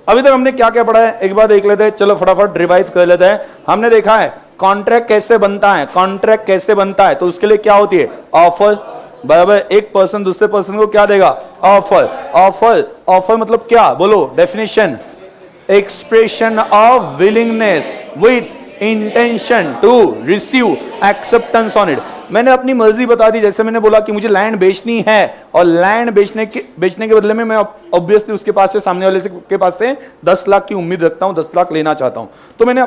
अभी तक हमने क्या क्या पढ़ा है एक बार देख लेते हैं, चलो फटाफट रिवाइज कर लेते हैं। हमने देखा है कॉन्ट्रैक्ट कैसे बनता है, कॉन्ट्रैक्ट कैसे बनता है, तो उसके लिए क्या होती है ऑफर, बराबर। एक पर्सन दूसरे पर्सन को क्या देगा, ऑफर। ऑफर, ऑफर मतलब क्या, बोलो definition, expression of willingness with intention to receive acceptance on it. मैंने अपनी मर्जी बता दी, जैसे मैंने बोला कि मुझे लैंड बेचनी है और लैंड बेचने के बदले में मैं ऑब्वियसली उसके पास से, सामने वाले के पास से 10 लाख की उम्मीद रखता हूं, 10 लाख लेना चाहता हूं, तो मैंने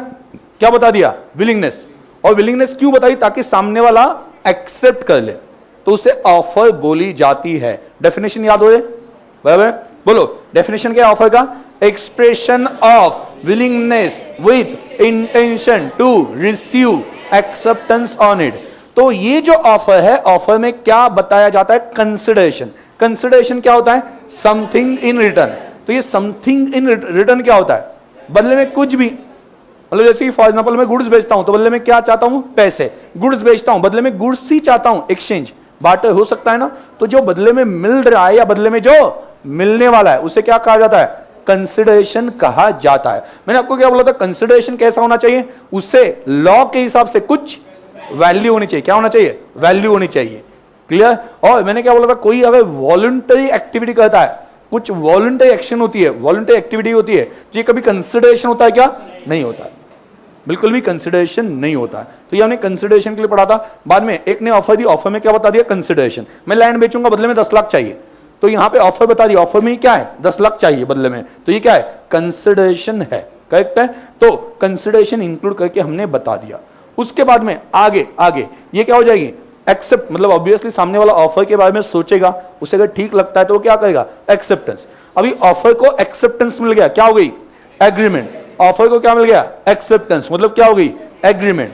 क्या बता दिया, विलिंगनेस। और विलिंगनेस क्यों बताई, ताकि सामने वाला एक्सेप्ट कर ले, तो उसे ऑफर बोली जाती है। डेफिनेशन याद हो, बराबर, बोलो डेफिनेशन क्या है ऑफर का, expression of willingness with intention to receive acceptance on it. तो ये जो ऑफर है, ऑफर में क्या बताया जाता है, कंसिडरेशन। कंसिडरेशन क्या होता है, समथिंग इन रिटर्न। तो ये समथिंग इन रिटर्न क्या होता है, बदले में कुछ भी, मतलब जैसे कि फॉर एग्जांपल मैं गुड्स बेचता हूं तो बदले में क्या चाहता हूं, पैसे। गुड्स बेचता हूं बदले में गुड्स ही चाहता हूं, एक्सचेंज, बार्टर हो सकता है ना। तो जो बदले में मिल रहा है या बदले में जो मिलने वाला है, उसे क्या कहा जाता है, कंसिडरेशन कहा जाता है। मैंने आपको क्या बोला था, कंसिडरेशन कैसा होना चाहिए, उससे लॉ के हिसाब से कुछ वैल्यू होनी चाहिए। क्या होना चाहिए, वैल्यू होनी चाहिए। क्लियर। और मैंने क्या बोला था, कोई अगर वॉलंटरी एक्टिविटी करता है, कुछ वॉलंटरी एक्शन होती है, वॉलंटरी एक्टिविटी होती है, तो ये कभी कंसिडरेशन होता है क्या, नहीं होता, बिल्कुल भी कंसिडरेशन नहीं होता है। तो ये हमने कंसिडरेशन के लिए पढ़ा था। बाद में एक ने ऑफर दी, ऑफर में क्या बता दिया, कंसिडरेशन। मैं लैंड बेचूंगा, बदले में 10 लाख चाहिए, तो यहां पे ऑफर बता दिया, ऑफर में क्या है, 10 लाख चाहिए बदले में, तो ये क्या है, कंसिडरेशन है। करेक्ट है। तो कंसिडरेशन इंक्लूड करके हमने बता दिया। उसके बाद में आगे आगे ये क्या हो जाएगी, एक्सेप्ट, मतलब ऑब्वियसली सामने वाला ऑफर के बारे में सोचेगा, उसे अगर ठीक लगता है तो वो क्या करेगा, एक्सेप्टेंस। अभी ऑफर को एक्सेप्टेंस मिल गया, क्या हो गई, एग्रीमेंट। ऑफर को क्या मिल गया, एक्सेप्टेंस, मतलब क्या हो गई, एग्रीमेंट।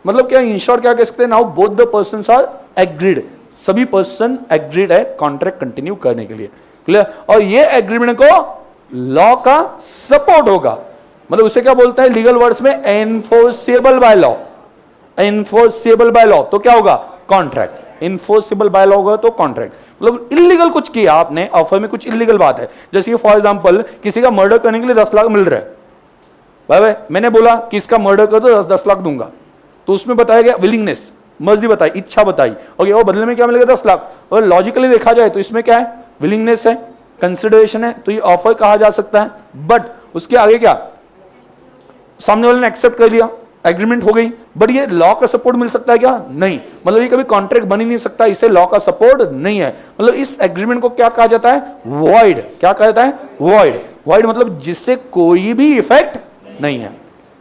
मतलब क्या, इन शॉर्ट क्या कह सकते हैं, now both the persons are agreed, सभी पर्सन एग्रीड है कॉन्ट्रैक्ट कंटिन्यू करने के लिए। क्लियर। और ये एग्रीमेंट को लॉ का सपोर्ट होगा, मतलब उसे क्या बोलता है लीगल वर्ड्स में, enforceable by law. Enforceable by law तो क्या होगा, कॉन्ट्रैक्ट। इनफोर्सेबल बाय लॉ होगा तो कॉन्ट्रैक्ट। मतलब इलीगल कुछ किया आपने, ऑफर में कुछ इलीगल बात है, जैसे फॉर एग्जांपल किसी का मर्डर करने के लिए 10 लाख मिल रहा है, भाई मैंने बोला कि इसका मर्डर कर दो, 10 लाख दूंगा, तो उसमें बताया गया विलिंगनेस, मर्जी बताई, इच्छा बताई, ओके, और बदले में क्या मिलेगा, 10 लाख। और लॉजिकली देखा जाए तो इसमें क्या है, विलिंगनेस है, कंसिडरेशन है, तो ये ऑफर कहा जा सकता है। बट उसके आगे क्या, सामने वाले ने एक्सेप्ट कर लिया, एग्रीमेंट हो गई, बट ये लॉ का सपोर्ट मिल सकता है क्या, नहीं, मतलब ये कभी कॉन्ट्रैक्ट बन ही नहीं सकता, इसे लॉ का सपोर्ट नहीं है। मतलब इस एग्रीमेंट को क्या कहा जाता है, वॉइड। क्या कहा जाता है, वॉइड। वॉइड मतलब जिससे कोई भी इफेक्ट नहीं है,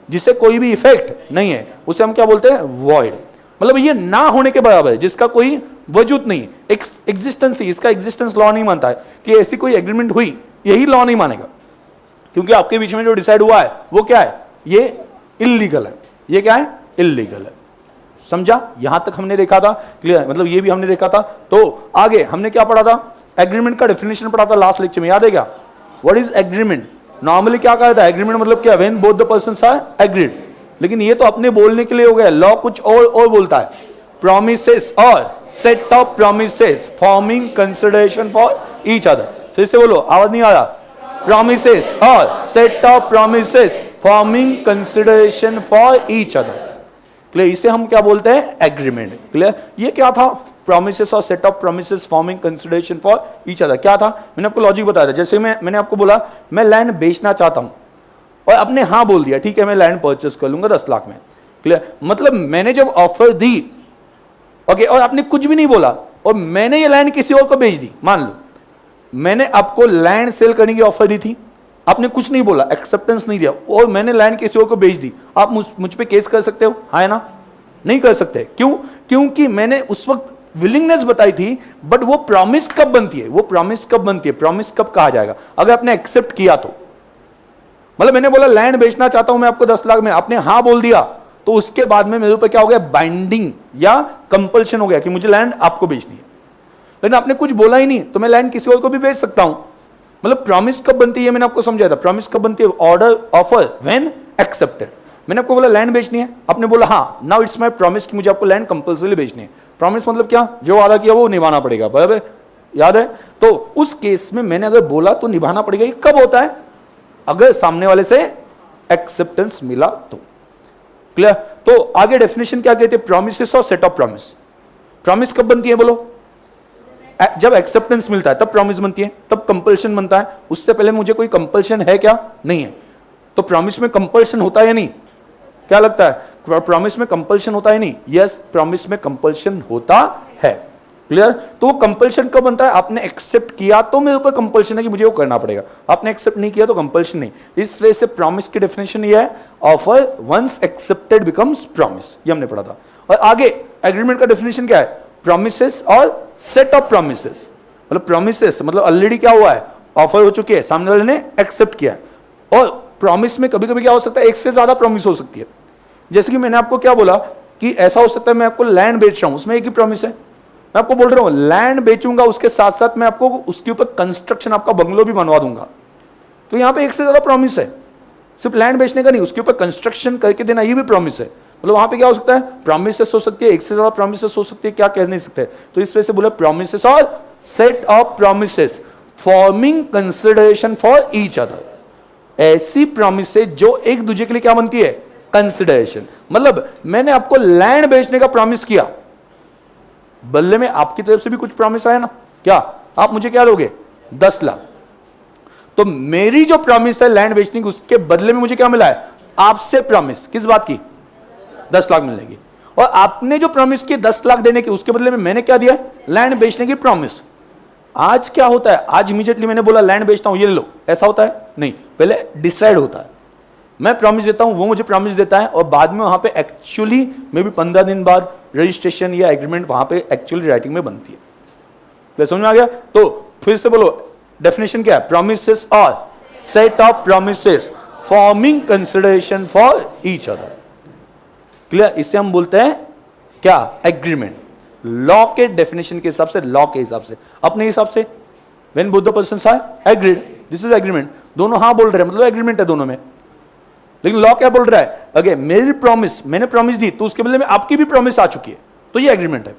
जिससे कोई भी इफेक्ट नहीं है, उसे हम क्या बोलते हैं, वॉइड। मतलब ये ना होने के बराबर है, जिसका कोई वजूद नहीं, एग्जिस्टेंस ही, इसका एग्जिस्टेंस लॉ नहीं मानता है कि ऐसी कोई एग्रीमेंट हुई, यही लॉ नहीं मानेगा, क्योंकि आपके बीच में जो डिसाइड हुआ है वो क्या है, ये इल्लीगल है। ये क्या है, इल्लीगल है। समझा, यहां तक हमने देखा था, क्लियर, मतलब ये भी हमने देखा था। तो आगे हमने क्या पढ़ा था, एग्रीमेंट का डेफिनेशन पढ़ा था लास्ट लेक्चर में, याद है क्या, व्हाट इज एग्रीमेंट। नॉर्मली क्या कहा था, एग्रीमेंट मतलब क्या, when both the persons are agreed. लेकिन ये तो अपने बोलने के लिए हो गया, लॉ कुछ और बोलता है, प्रोमिसेस और set of promises forming consideration for each other. फिर से बोलो, आवाज नहीं आ रहा, प्रोमिसेस और set of promises forming consideration for each other. Clear, इसे हम क्या बोलते हैं, एग्रीमेंट। क्लियर, ये क्या था, प्रोमिसेस और set of promises forming consideration for each other. क्या था, मैंने आपको लॉजिक बताया था, जैसे मैंने आपको बोला मैं लैंड बेचना चाहता हूं और आपने हाँ बोल दिया, ठीक है मैं लैंड परचेस कर लूंगा 10 लाख में। क्लियर, मतलब मैंने जब ऑफर दी, ओके, और आपने कुछ भी नहीं बोला और मैंने ये लैंड किसी और को बेच दी, मान लो मैंने आपको लैंड सेल करने की ऑफर दी थी, आपने कुछ नहीं बोला, एक्सेप्टेंस नहीं दिया, और मैंने लैंड किसी और को बेच दी, आप मुझ पे केस कर सकते हो, हाँ है ना, नहीं कर सकते। क्यों, क्योंकि मैंने उस वक्त विलिंगनेस बताई थी, बट वो प्रॉमिस कब बनती है, वो प्रॉमिस कब बनती है, प्रॉमिस कब कहा जाएगा, अगर आपने एक्सेप्ट किया तो। मतलब मैंने बोला लैंड बेचना चाहता हूं मैं आपको 10 लाख में, आपने हाँ बोल दिया, तो उसके बाद में मेरे ऊपर क्या हो गया, बाइंडिंग या कंपल्शन हो गया कि मुझे लैंड आपको बेचनी है। लेकिन आपने कुछ बोला ही नहीं, तो मैं लैंड किसी और को भी बेच सकता हूं। मतलब प्रॉमिस कब बनती है, मैंने आपको समझाया था, प्रॉमिस कब बनती है, ऑर्डर ऑफर व्हेन एक्सेप्टेड। मैंने आपको बोला लैंड बेचनी है, आपने बोला हाँ, नाउ इट्स माय प्रॉमिस कि मुझे आपको लैंड कंपल्सरी बेचनी है। प्रॉमिस मतलब क्या, जो वादा किया वो निभाना पड़ेगा, बराबर, याद है। तो उस केस में मैंने अगर बोला तो निभाना पड़ेगा। ये कब होता है, अगर सामने वाले से एक्सेप्टेंस मिला तो। क्लियर? तो आगे डेफिनेशन क्या कहते हैं? प्रॉमिसेस और सेट ऑफ प्रॉमिस। प्रॉमिस कब बनती है बोलो? जब एक्सेप्टेंस मिलता है तब प्रॉमिस बनती है, तब कंपल्शन बनता है। उससे पहले मुझे कोई कंपल्शन है क्या? नहीं है। तो प्रॉमिस में कंपल्शन होता है या नहीं? क्या लगता है, प्रॉमिस में कंपल्शन होता है नहीं? यस, प्रॉमिस में कंपल्शन होता है। क्लियर? तो वो कंपल्शन कब बनता है? आपने एक्सेप्ट किया तो मेरे ऊपर कंपल्शन है कि मुझे वो करना पड़ेगा, आपने एक्सेप्ट नहीं किया तो कंपल्शन नहीं। इस वजह से प्रॉमिस की डेफिनेशन ये है, offer once accepted becomes promise, ये हमने पढ़ा था। और आगे एग्रीमेंट का डेफिनेशन क्या है? प्रॉमिसेस और सेट ऑफ प्रॉमिसेस। मतलब प्रॉमिसेस मतलब ऑलरेडी क्या हुआ है, ऑफर हो चुकी है, सामने वाले ने एक्सेप्ट किया है। और प्रॉमिस में कभी कभी क्या हो सकता है, एक से ज्यादा प्रॉमिस हो सकती है। जैसे कि मैंने आपको क्या बोला कि ऐसा हो सकता है मैं आपको लैंड बेच रहा हूं, उसमें एक ही प्रॉमिस है। मैं आपको बोल रहा हूं लैंड बेचूंगा, उसके साथ साथ मैं आपको उसके ऊपर कंस्ट्रक्शन, आपका बंगलो भी बनवा दूंगा। तो यहां पे एक से ज्यादा प्रॉमिस है, सिर्फ लैंड बेचने का नहीं, उसके ऊपर कंस्ट्रक्शन करके देना, ये भी प्रॉमिस है। मतलब वहां पे क्या हो सकता है, प्रॉमिसेस हो सकती है, एक से ज्यादा प्रॉमिसेस हो सकती है, क्या कह नहीं सकते। तो इस वजह से बोला प्रॉमिसेस और set of promises forming consideration for each other. ऐसी प्रॉमिसेस जो एक दूसरे के लिए क्या बनती है, कंसिडरेशन। मतलब मैंने आपको लैंड बेचने का प्रॉमिस किया, बदले में आपकी तरफ से भी कुछ प्रॉमिस आया ना, क्या आप मुझे क्या दोगे, 10 लाख। तो मेरी जो प्रॉमिस है लैंड बेचने की, उसके बदले में मुझे क्या मिला है, आपसे प्रॉमिस किस बात की, 10 लाख मिलने की। और आपने जो प्रॉमिस की 10 लाख देने की, उसके बदले में मैंने क्या दिया, लैंड बेचने की प्रॉमिस। आज क्या होता है, आज इमीडिएटली मैंने बोला लैंड बेचता हूं, ये ले लो, ऐसा होता है नहीं, पहले डिसाइड होता है। मैं प्रॉमिस देता हूं, वो मुझे प्रॉमिस देता है, और बाद में वहां पे एक्चुअली मे बी 15 दिन बाद रजिस्ट्रेशन या एग्रीमेंट वहां पे एक्चुअली राइटिंग में बनती है। तो समझ में आ गया? तो फिर से बोलो डेफिनेशन क्या है, प्रॉमिसेस और set of promises forming consideration for each other. Clear? इसे हम बोलते हैं क्या, एग्रीमेंट। लॉ के डेफिनेशन के हिसाब से, लॉ के हिसाब से, अपने हिसाब से, when both the persons are agreed, this is agreement. दोनों हाँ बोल रहे हैं, मतलब एग्रीमेंट है दोनों में। लेकिन लॉ क्या बोल रहा है, अगर मेरी प्रॉमिस, मैंने प्रॉमिस दी, तो उसके बदले में आपकी भी प्रॉमिस आ चुकी है, तो ये एग्रीमेंट है।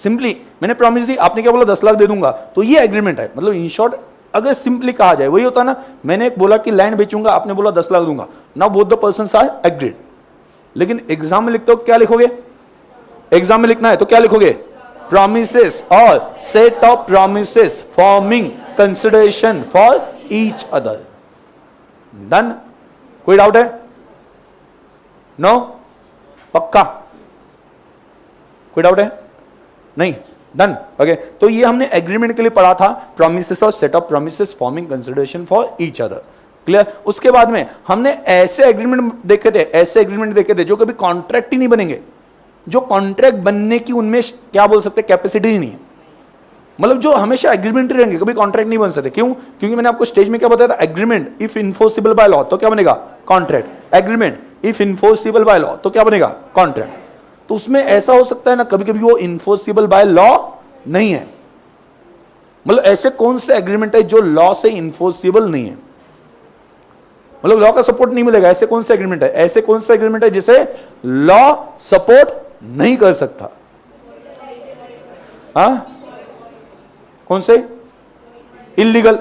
सिंपली मैंने प्रॉमिस दी, आपने क्या बोला, 10 लाख दे दूंगा, तो ये एग्रीमेंट है। मतलब इन शॉर्ट अगर सिंपली कहा जाए, वही होता ना, मैंने बोला कि लैंड बेचूंगा, आपने बोला 10 लाख दूंगा, now both the persons are agreed. लेकिन एग्जाम में लिखते हो क्या लिखोगे, एग्जाम में लिखना है तो क्या लिखोगे, प्रॉमिसेस और set of promises forming consideration for each other. Done? कोई डाउट है? नो? पक्का? कोई डाउट है? नहीं? डन? ओके। तो ये हमने एग्रीमेंट के लिए पढ़ा था, प्रॉमिसेस और set of promises forming consideration for each other. Clear? उसके बाद में हमने ऐसे एग्रीमेंट देखे थे, ऐसे एग्रीमेंट देखे थे जो कभी कॉन्ट्रैक्ट ही नहीं बनेंगे, जो कॉन्ट्रैक्ट बनने की उनमें क्या बोल सकते, कैपेसिटी ही नहीं है। मतलब जो हमेशा एग्रीमेंट रहेंगे, कभी कॉन्ट्रैक्ट नहीं बन सकते। क्यों? क्योंकि मैंने आपको स्टेज में क्या बताया था, agreement if enforceable bye law तो क्या बनेगा, contract. Agreement if enforceable bye law तो क्या बनेगा, कॉन्ट्रैक्ट। तो उसमें ऐसा हो सकता है ना, कभी कभी वो इन्फोर्सिबल बाय लॉ नहीं है। मतलब ऐसे कौन से एग्रीमेंट है जो लॉ से इन्फोर्सिबल नहीं है, मतलब लॉ का सपोर्ट नहीं मिलेगा, ऐसे कौन से एग्रीमेंट है, ऐसे कौन सा एग्रीमेंट है जिसे लॉ सपोर्ट नहीं कर सकता? हाँ, कौन से? इलीगल।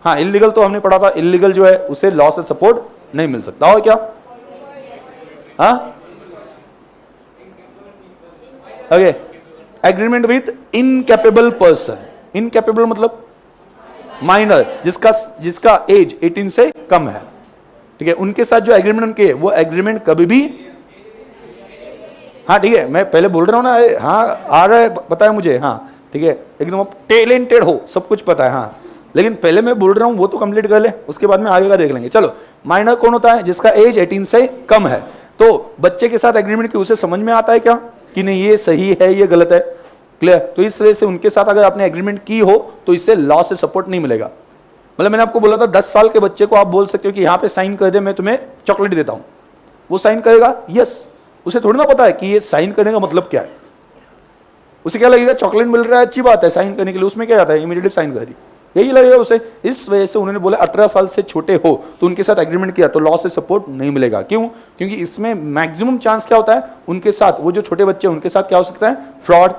हाँ, इलीगल तो हमने पढ़ा था, इलीगल जो है उसे लॉ से सपोर्ट नहीं मिल सकता। और क्या? हाँ, okay. Agreement with incapable person. Incapable मतलब माइनर, जिसका एज 18 से कम है, ठीक है, उनके साथ जो एग्रीमेंट उनके, वो एग्रीमेंट कभी भी, हाँ ठीक है, मैं पहले बोल रहा हूं ना, हाँ आ रहा है, पता है मुझे, हाँ ठीक है, एकदम आप टैलेंटेड हो, सब कुछ पता है, हाँ, लेकिन पहले मैं बोल रहा हूं वो तो कंप्लीट कर ले, उसके बाद में आगे का देख लेंगे। चलो, माइनर कौन होता है, जिसका एज 18 से कम है। तो बच्चे के साथ एग्रीमेंट की उसे समझ में आता है क्या कि नहीं ये सही है ये गलत है, क्लियर? तो इस वजह से उनके साथ अगर आपने एग्रीमेंट की हो तो इससे लॉ से सपोर्ट नहीं मिलेगा। मतलब मैंने आपको बोला था 10 साल के बच्चे को आप बोल सकते हो कि यहाँ पे साइन कर दे, मैं तुम्हें चॉकलेट देता हूँ, वो साइन करेगा, यस। उसे थोड़ी ना पता है कि ये साइन करने का मतलब क्या है। उसे क्या लगेगा, चॉकलेट मिल रहा है, अच्छी बात है, साइन करने के लिए उसमें क्या जाता है, इमीडिएटली साइन कर दी, यही लगेगा उसे। इस वजह से उन्होंने बोला 18 साल से छोटे हो तो उनके साथ एग्रीमेंट किया तो लॉ से सपोर्ट नहीं मिलेगा। क्यों? क्योंकि इसमें मैक्सिमम चांस क्या होता है, उनके साथ वो जो छोटे बच्चे हैं उनके साथ क्या हो सकता है, फ्रॉड,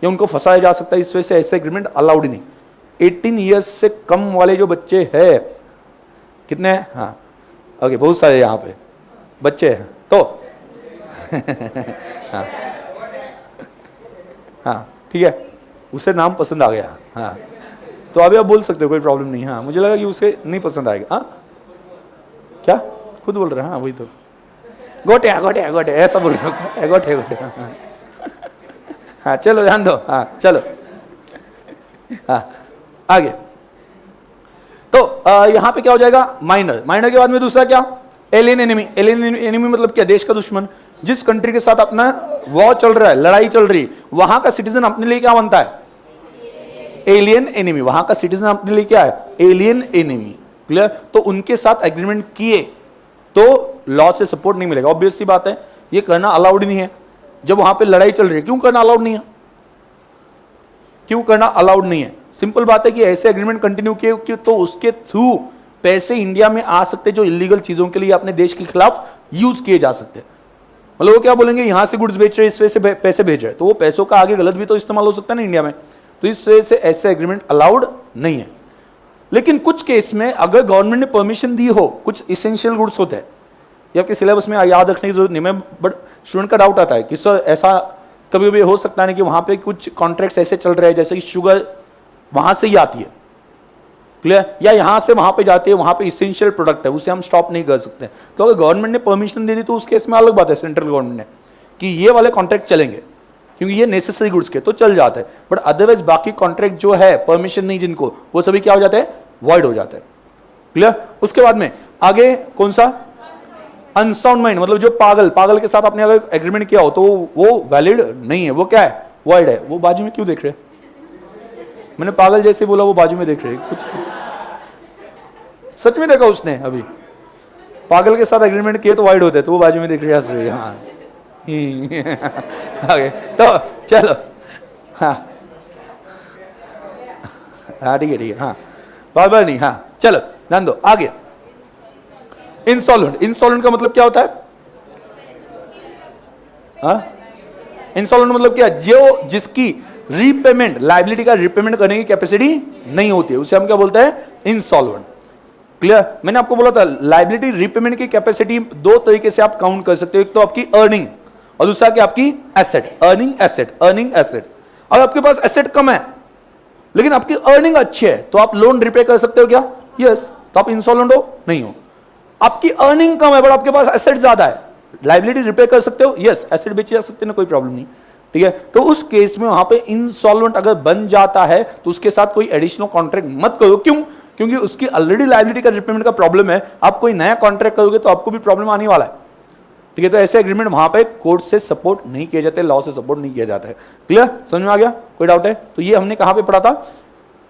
या उनको फंसाया जा सकता है। इस वजह से ऐसे एग्रीमेंट अलाउड नहीं। 18 ईयर्स से कम वाले जो बच्चे हैं कितने हैं? हाँ ओके, बहुत सारे यहाँ पे बच्चे हैं तो हाँ हाँ ठीक है, उसे नाम पसंद आ गया। हाँ तो अभी आप बोल सकते हो, कोई प्रॉब्लम नहीं। हाँ मुझे लगा कि उसे नहीं पसंद आएगा। हाँ क्या खुद बोल रहे हैं? हाँ वही तो, गोटे गोटे गोटे ऐसा बोल रहे हो, गोटे गोटे। हाँ चलो ध्यान दो। हाँ चलो हाँ आगे। तो यहां पे क्या हो जाएगा? माइनर। माइनर के बाद में दूसरा क्या? Alien enemy. एलियन एनिमी मतलब क्या? देश का दुश्मन। जिस कंट्री के साथ अपना वॉर चल रहा है, लड़ाई चल रही है, वहां का सिटीजन अपने लिए क्या बनता है? Alien enemy. वहां का सिटीजन अपने लिए क्या है? Alien enemy. क्लियर? तो उनके साथ एग्रीमेंट किए तो लॉ से सपोर्ट नहीं मिलेगा। ऑब्वियस सी बात है, ये करना अलाउड नहीं है। जब वहां पे लड़ाई चल रही है, क्यों करना अलाउड नहीं है? क्यों करना अलाउड नहीं है? सिंपल बात है कि ऐसे एग्रीमेंट कंटिन्यू किए तो उसके थ्रू पैसे इंडिया में आ सकते जो इलीगल चीजों के लिए अपने देश के खिलाफ यूज किए जा सकते। मतलब वो क्या बोलेंगे, यहां से गुड्स बेच रहे, इस वजह से पैसे भेज रहे, तो वो पैसों का आगे गलत भी तो इस्तेमाल हो सकता है ना इंडिया में। तो इस वजह से ऐसे एग्रीमेंट अलाउड नहीं है। लेकिन कुछ केस में अगर गवर्नमेंट ने परमिशन दी हो, कुछ इसेंशियल गुड्स होते हैं, ये आपके सिलेबस में याद रखने की जरूरत नहीं। मैं बट स्टूडेंट का डाउट आता है कि सर ऐसा कभी कभी हो सकता है कि वहां पे कुछ कॉन्ट्रैक्ट्स ऐसे चल रहे हैं जैसे कि शुगर वहां से ही आती है, क्लियर, या यहां से वहां पे जाती है, वहां पे इसेंशियल प्रोडक्ट है, उसे हम स्टॉप नहीं कर सकते। तो अगर गवर्नमेंट ने परमिशन दे दी तो उस केस में अलग बात है, सेंट्रल गवर्नमेंट ने, कि ये वाले कॉन्ट्रैक्ट चलेंगे क्योंकि ये नेसेसरी गुड्स के, तो चल जाते हैं। बट अदरवाइज बाकी कॉन्ट्रैक्ट जो है परमिशन नहीं जिनको, वो सभी क्या हो जाते हैं? वॉइड हो जाते हैं। क्लियर? उसके बाद में आगे कौन सा? अनसाउंड माइंड, मतलब जो पागल, पागल के साथ आपने अगर एग्रीमेंट किया हो तो वो वैलिड नहीं है, वो क्या है? वॉइड है। वो बाजू में क्यों देख रहे हैं? मैंने पागल जैसे बोला, वो बाजू में देख रहे हैं कुछ। सच में देखा उसने अभी? पागल के साथ एग्रीमेंट किए तो वाइड होते हैं, तो वो बाजू में देख रहे हैं। हाँ आगे तो चलो। हाँ हाँ ठीक है हाँ, बार बार नहीं। हाँ चलो ध्यान दो आगे। इंसॉल्वेंट। इंसॉल्वेंट का मतलब क्या होता है? इंसॉल्वेंट मतलब क्या? जो जिसकी रीपेमेंट, लायबिलिटी का रीपेमेंट करने की कैपेसिटी नहीं होती है, उसे हम क्या बोलते हैं? इंसॉल्वेंट। क्लियर? मैंने आपको बोला था लायबिलिटी रीपेमेंट की कैपेसिटी दो तरीके से आप काउंट कर सकते हो, एक तो आपकी अर्निंग और दूसरा क्या? आपकी asset. Earning asset, earning asset. अगर आपके पास एसेट कम है लेकिन आपकी अर्निंग अच्छी है तो आप लोन रिपे कर सकते हो क्या? यस। तो आप इंसॉल्वेंट हो? नहीं हो। आपकी अर्निंग कम है बट आपके पास एसेट ज्यादा है, लायबिलिटी रिपे कर सकते हो? यस। एसेट बेचे जा सकते हैं ना, कोई प्रॉब्लम नहीं। ठीक है, तो उस केस में वहां पे इंसॉल्वेंट अगर बन जाता है तो उसके साथ कोई एडिशनल कॉन्ट्रैक्ट मत करो। क्यों? क्योंकि उसकी ऑलरेडी लायबिलिटी का रिपेमेंट का प्रॉब्लम है। आप कोई नया कॉन्ट्रैक्ट करोगे तो आपको भी प्रॉब्लम आने वाला है। ठीक है, तो ऐसे एग्रीमेंट वहां पे कोर्ट से सपोर्ट नहीं किए जाते, लॉ से सपोर्ट नहीं किया जाता है। क्लियर? समझ में आ गया? कोई डाउट है? तो ये हमने कहां पे पढ़ा था?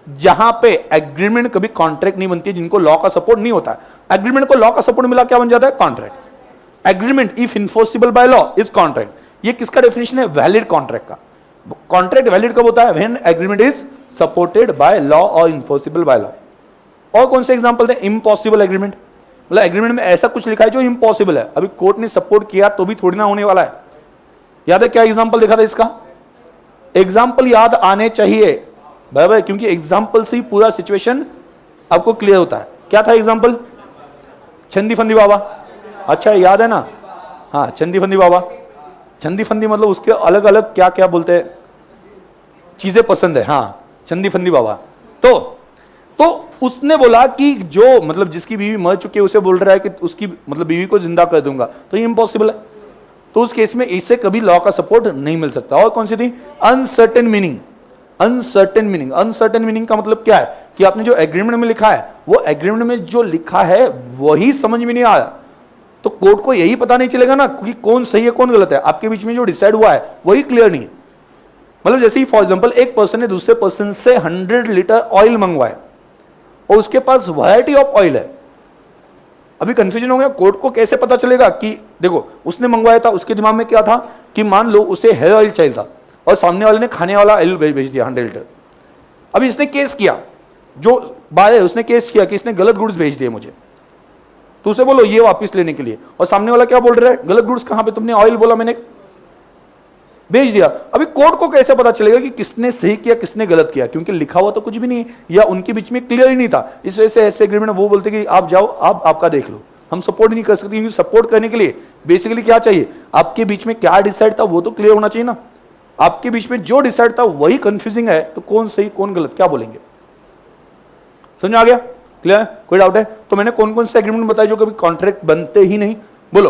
जहां पे एग्रीमेंट कभी कॉन्ट्रैक्ट नहीं बनती है, जिनको लॉ का सपोर्ट नहीं होता है। एग्रीमेंट को लॉ का सपोर्ट मिला, क्या बन जाता है? Contract. Agreement if enforceable by law is contract. ये किसका डेफिनेशन है? वैलिड कॉन्ट्रैक्ट का। कॉन्ट्रैक्ट वैलिड कब होता है? When agreement is supported by law और इन्फोर्सिबल बाय लॉ। और कौन से एग्जांपल थे? इम्पॉसिबल एग्रीमेंट, मतलब एग्रीमेंट में ऐसा कुछ लिखा है जो इम्पॉसिबल है, अभी कोर्ट ने सपोर्ट किया तो भी थोड़ी ना होने वाला है। याद है क्या एग्जांपल देखा था इसका? एग्जांपल याद आने चाहिए बराबर, क्योंकि एग्जांपल से ही पूरा सिचुएशन आपको क्लियर होता है। क्या था एग्जांपल? चंदी फंदी बाबा। अच्छा याद है ना? हाँ चंदी फंदी बाबा। चंदी फंदी मतलब उसके अलग अलग क्या क्या बोलते हैं चीजें पसंद है। हाँ चंदी फंदी बाबा। तो उसने बोला कि जो मतलब जिसकी बीवी मर चुकी है उसे बोल रहा है कि उसकी मतलब बीवी को जिंदा कर दूंगा, तो ये इम्पॉसिबल है। तो उस केस में इससे कभी लॉ का सपोर्ट नहीं मिल सकता। और कौन सी थी? Uncertain meaning. Uncertain meaning, uncertain meaning का मतलब क्या है कि आपने जो एग्रीमेंट में लिखा है वो एग्रीमेंट में जो लिखा है वही समझ में नहीं आया, तो कोर्ट को यही पता नहीं चलेगा ना कि कौन सही है कौन गलत है। आपके बीच में जो डिसाइड हुआ है वही क्लियर नहीं है। मतलब जैसे ही फॉर एग्जांपल एक पर्सन ने दूसरे पर्सन से 100 लीटर ऑयल मंगवाया और उसके पास वैरायटी ऑफ ऑयल है। अभी कंफ्यूजन हो गया, कोर्ट को कैसे पता चलेगा कि देखो उसने मंगवाया था, उसके दिमाग में क्या था कि मान लो उसे हेयर ऑयल चाहिए था और सामने वाले ने खाने वाला ऑयल भेज दिया 100 लीटर। अभी इसने केस किया, जो बाय उसने केस किया कि इसने गलत गुड्स भेज दिए मुझे, तो उसे बोलो ये वापस लेने के लिए, और सामने वाला क्या बोल रहा है? गलत गुड्स कहां पे? तुमने ऑयल बोला, मैंने भेज दिया। अभी कोर्ट को कैसे पता चलेगा कि किसने सही किया किसने गलत किया, क्योंकि लिखा हुआ तो कुछ भी नहीं है या उनके बीच में क्लियर ही नहीं था। इस वजह से ऐसे एग्रीमेंट वो बोलते कि आप जाओ, आप आपका देख लो, हम सपोर्ट नहीं कर सकते, क्योंकि सपोर्ट करने के लिए बेसिकली क्या चाहिए, आपके बीच में क्या डिसाइड था वो तो क्लियर होना चाहिए ना। आपके बीच में जो डिसाइड था वही कंफ्यूजिंग है, तो कौन सही कौन गलत क्या बोलेंगे? समझ आ गया? क्लियर? कोई डाउट है? तो मैंने कौन कौन से एग्रीमेंट बताए जो कभी कॉन्ट्रैक्ट बनते ही नहीं? बोलो।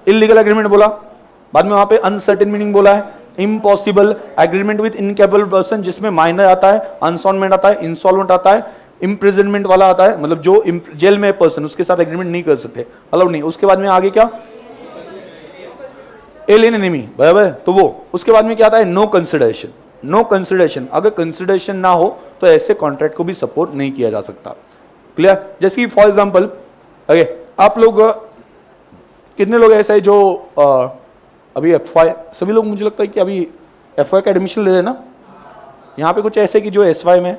इलीगल एग्रीमेंट बोला, बाद में वहां पे अनसर्टेन मीनिंग बोला है, impossible, agreement with incapable person जिसमें माइनर आता है, अनसॉल्वमेंट आता है, इंसॉल्वेंट आता है, इम्प्रिजनमेंट वाला आता है, मतलब जो जेल में पर्सन उसके साथ एग्रीमेंट नहीं कर सकते, अलाउड नहीं। उसके बाद में आगे क्या? एलियन एनिमी, बराबर। तो वो उसके बाद में क्या आता है? No consideration. नो कंसिडरेशन, अगर कंसिडरेशन ना हो तो ऐसे कॉन्ट्रैक्ट को भी सपोर्ट नहीं किया जा सकता। क्लियर? जैसे कि फॉर एग्जांपल आप लोग कितने लोग ऐसे हैं जो अभी एफवाई, सभी लोग मुझे लगता है कि अभी एफवाई का एडमिशन ले रहे हैं ना? यहाँ पे कुछ ऐसे कि जो एसवाई में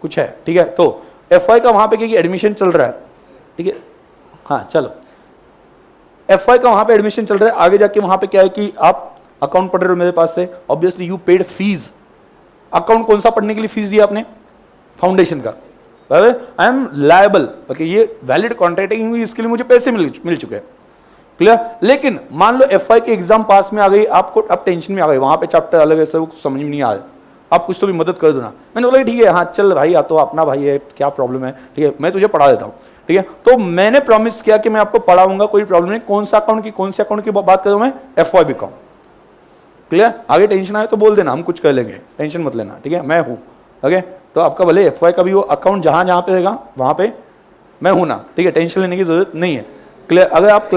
कुछ है, ठीक है? तो एफवाई का वहां पे एडमिशन चल रहा है, ठीक है? हाँ चलो, एफवाई का वहां पे एडमिशन चल रहा है। आगे जाके वहां पे क्या है कि आप अकाउंट पढ़ रहे हो मेरे पास से, obviously you paid fees. Account कौन सा पढ़ने के लिए फीस दिया आपने? फाउंडेशन का। आई एम लायबल, ओके, ये वैलिड कॉन्ट्रैक्ट है, इसके लिए मुझे पैसे मिल चुके हैं। क्लियर? लेकिन मान लो एफआई के एग्जाम पास में आ गई, आपको अब टेंशन में आ गई, वहां पे चैप्टर अलग है, सब समझ में नहीं आ रहा, आप कुछ तो भी मदद कर दो ना। मैंने बोला ठीक है, हाँ चल भाई, आ तो अपना भाई है, क्या प्रॉब्लम है, ठीक है मैं तुझे पढ़ा देता हूँ, ठीक है? तो मैंने प्रॉमिस किया कि मैं आपको पढ़ाऊंगा, कोई प्रॉब्लम नहीं। कौन सा अकाउंट की, कौन से अकाउंट की बात करूं मैं? FY BCom. क्लियर? आगे टेंशन आए तो बोल देना, हम कुछ कर लेंगे, टेंशन मत लेना, ठीक है? मैं हूं, ओके? तो आपका भले एफवाई का भी वो अकाउंट जहां जहां पे रहेगा वहां पे मैं हूं ना, ठीक है? टेंशन लेने की जरूरत नहीं है। क्लियर? अगर आप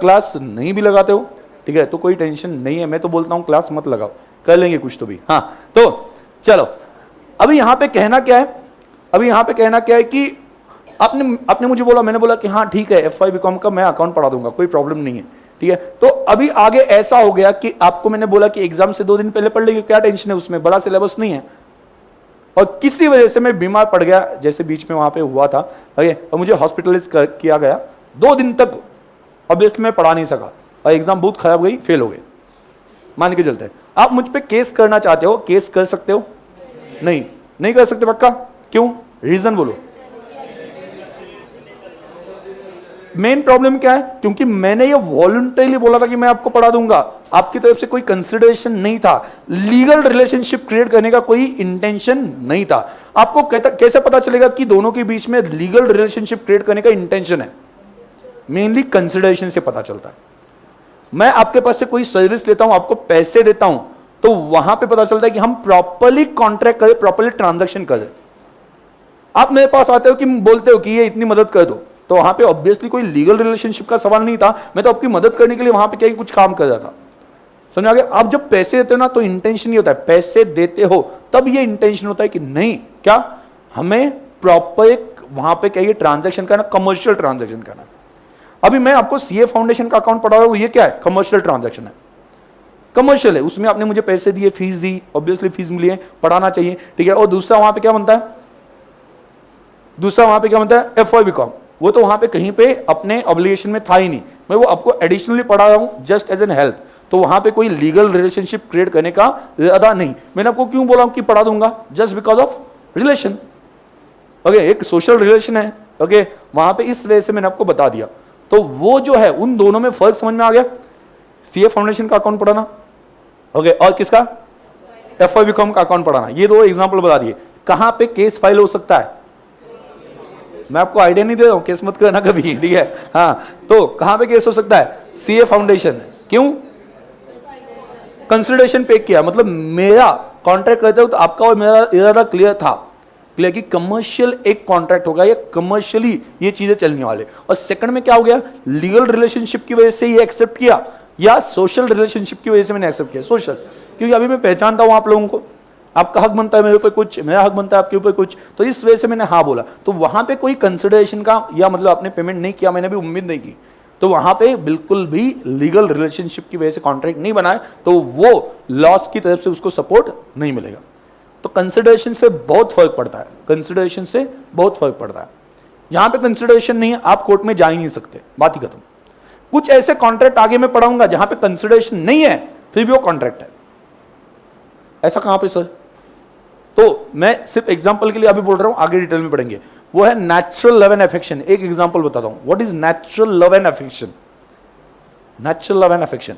क्लास नहीं भी लगाते हो, ठीक है, तो कोई टेंशन नहीं है। मैं तो बोलता हूं क्लास मत लगाओ, कर लेंगे कुछ तो भी। हाँ तो चलो, अभी यहां पे कहना क्या है? अभी यहां पे कहना क्या है कि आपने मुझे बोला, मैंने बोला कि हाँ ठीक है, एफवाई बीकॉम का मैं अकाउंट पढ़ा दूंगा, कोई प्रॉब्लम नहीं है, ठीक है? तो अभी आगे ऐसा हो गया कि आपको मैंने बोला कि एग्जाम से 2 दिन पहले पढ़ लेंगे, क्या टेंशन है उसमें, बड़ा सिलेबस नहीं है। और किसी वजह से मैं बीमार पड़ गया, जैसे बीच में वहां पे हुआ था, और मुझे हॉस्पिटलाइज किया गया, 2 दिन तक ऑब्वियसली मैं पढ़ा नहीं सका और एग्जाम बहुत खराब गई, फेल हो गए, मान के चलते हैं। आप मुझ पे केस करना चाहते हो, केस कर सकते हो? नहीं कर सकते, पक्का? क्यों? रीजन बोलो। मेन प्रॉब्लम क्या है? क्योंकि मैंने ये वॉलंटरीली बोला था कि मैं आपको पढ़ा दूंगा, आपकी तरफ से कोई कंसिडरेशन नहीं था, लीगल रिलेशनशिप क्रिएट करने का कोई इंटेंशन नहीं था। आपको कैसे पता चलेगा कि दोनों के बीच में लीगल रिलेशनशिप क्रिएट करने का इंटेंशन है? मेनली कंसिडरेशन से पता चलता है। मैं आपके पास से कोई सर्विस लेता हूं, आपको पैसे देता हूं, तो वहां पे पता चलता है कि हम प्रॉपर्ली कॉन्ट्रैक्ट करें, प्रॉपर्ली ट्रांजैक्शन करें। आप मेरे पास आते हो कि बोलते हो कि ये इतनी मदद कर दो, तो वहां पे ऑब्वियसली कोई लीगल रिलेशनशिप का सवाल नहीं था, मैं तो आपकी मदद करने के लिए वहां पे क्या कुछ काम कर रहा था। समझ आ गया? आप जब पैसे देते हो ना तो इंटेंशन नहीं होता है, पैसे देते हो तब ये इंटेंशन होता है कि नहीं, क्या हमें प्रॉपर एक वहां पे क्या ट्रांजैक्शन करना, कमर्शियल ट्रांजैक्शन करना। अभी मैं आपको सीए फाउंडेशन का अकाउंट पढ़ा रहा हूं, ये क्या है? कमर्शियल ट्रांजैक्शन है, कमर्शियल है, उसमें आपने मुझे पैसे दिए, फीस दी, ऑब्वियसली फीस मिली है, पढ़ाना चाहिए, ठीक है? और दूसरा वहां पे क्या बनता है? एफवाई बीकॉम, वो तो वहां पे कहीं पे अपने ऑब्लिगेशन में था ही नहीं, मैं वो आपको एडिशनली पढ़ा रहा हूं जस्ट एज एन हेल्प। तो वहां पे कोई लीगल रिलेशनशिप क्रिएट करने का इरादा नहीं। मैंने आपको क्यों बोला कि पढ़ा दूंगा? Just because of relation, okay? एक सोशल रिलेशन है, ओके? वहां पे इस वजह से मैंने आपको बता दिया। तो वो जो है, उन दोनों में फर्क समझ में आ गया? सीए फाउंडेशन का अकाउंट पढ़ाना, ओके, और किसका? एफवाई बीकॉम का अकाउंट पढ़ाना। ये 2 एग्जाम्पल बता दिए। कहां पे केस फाइल हो सकता है? मैं आपको आइडिया नहीं दे रहा हूं, केस मत करना कभी, ठीक है? हाँ, तो कहां पे केस हो सकता है? CA foundation. क्यों? कंसिडरेशन पे किया, मतलब मेरा कॉन्ट्रैक्ट करते हो तो आपका और मेरा इरादा क्लियर था, क्लियर कि कमर्शियल एक कॉन्ट्रैक्ट होगा, या कमर्शियली ये चीजें चलने वाले। और सेकंड में क्या हो गया? लीगल रिलेशनशिप की वजह से ये एक्सेप्ट किया, या सोशल रिलेशनशिप की वजह से मैंने एक्सेप्ट किया? सोशल, क्योंकि अभी मैं पहचानता हूं आप लोगों को, आपका हक बनता है मेरे ऊपर कुछ, मेरा हक बनता है आपके ऊपर कुछ, तो इस वजह से मैंने हाँ बोला। तो वहां पे कोई कंसिडरेशन का, या मतलब आपने पेमेंट नहीं किया, मैंने भी उम्मीद नहीं की, तो वहां पे बिल्कुल भी लीगल रिलेशनशिप की वजह से कॉन्ट्रैक्ट नहीं बनाए, तो वो लॉस की तरफ से उसको सपोर्ट नहीं मिलेगा। तो कंसिडरेशन से बहुत फर्क पड़ता है, कंसिडरेशन से बहुत फर्क पड़ता है। यहां पे कंसिडरेशन नहीं है, आप कोर्ट में जा ही नहीं सकते, बात ही खत्म। कुछ ऐसे कॉन्ट्रैक्ट आगे मैं पढ़ाऊंगा जहां पे कंसिडरेशन नहीं है फिर भी वो कॉन्ट्रैक्ट है। ऐसा कहां पे सर? तो मैं सिर्फ एग्जांपल के लिए अभी बोल रहा हूं, आगे डिटेल में पढ़ेंगे। वो है नेचुरल लव एंड अफेक्शन। एक एग्जांपल बताता हूं, what is natural love and affection? Natural love and affection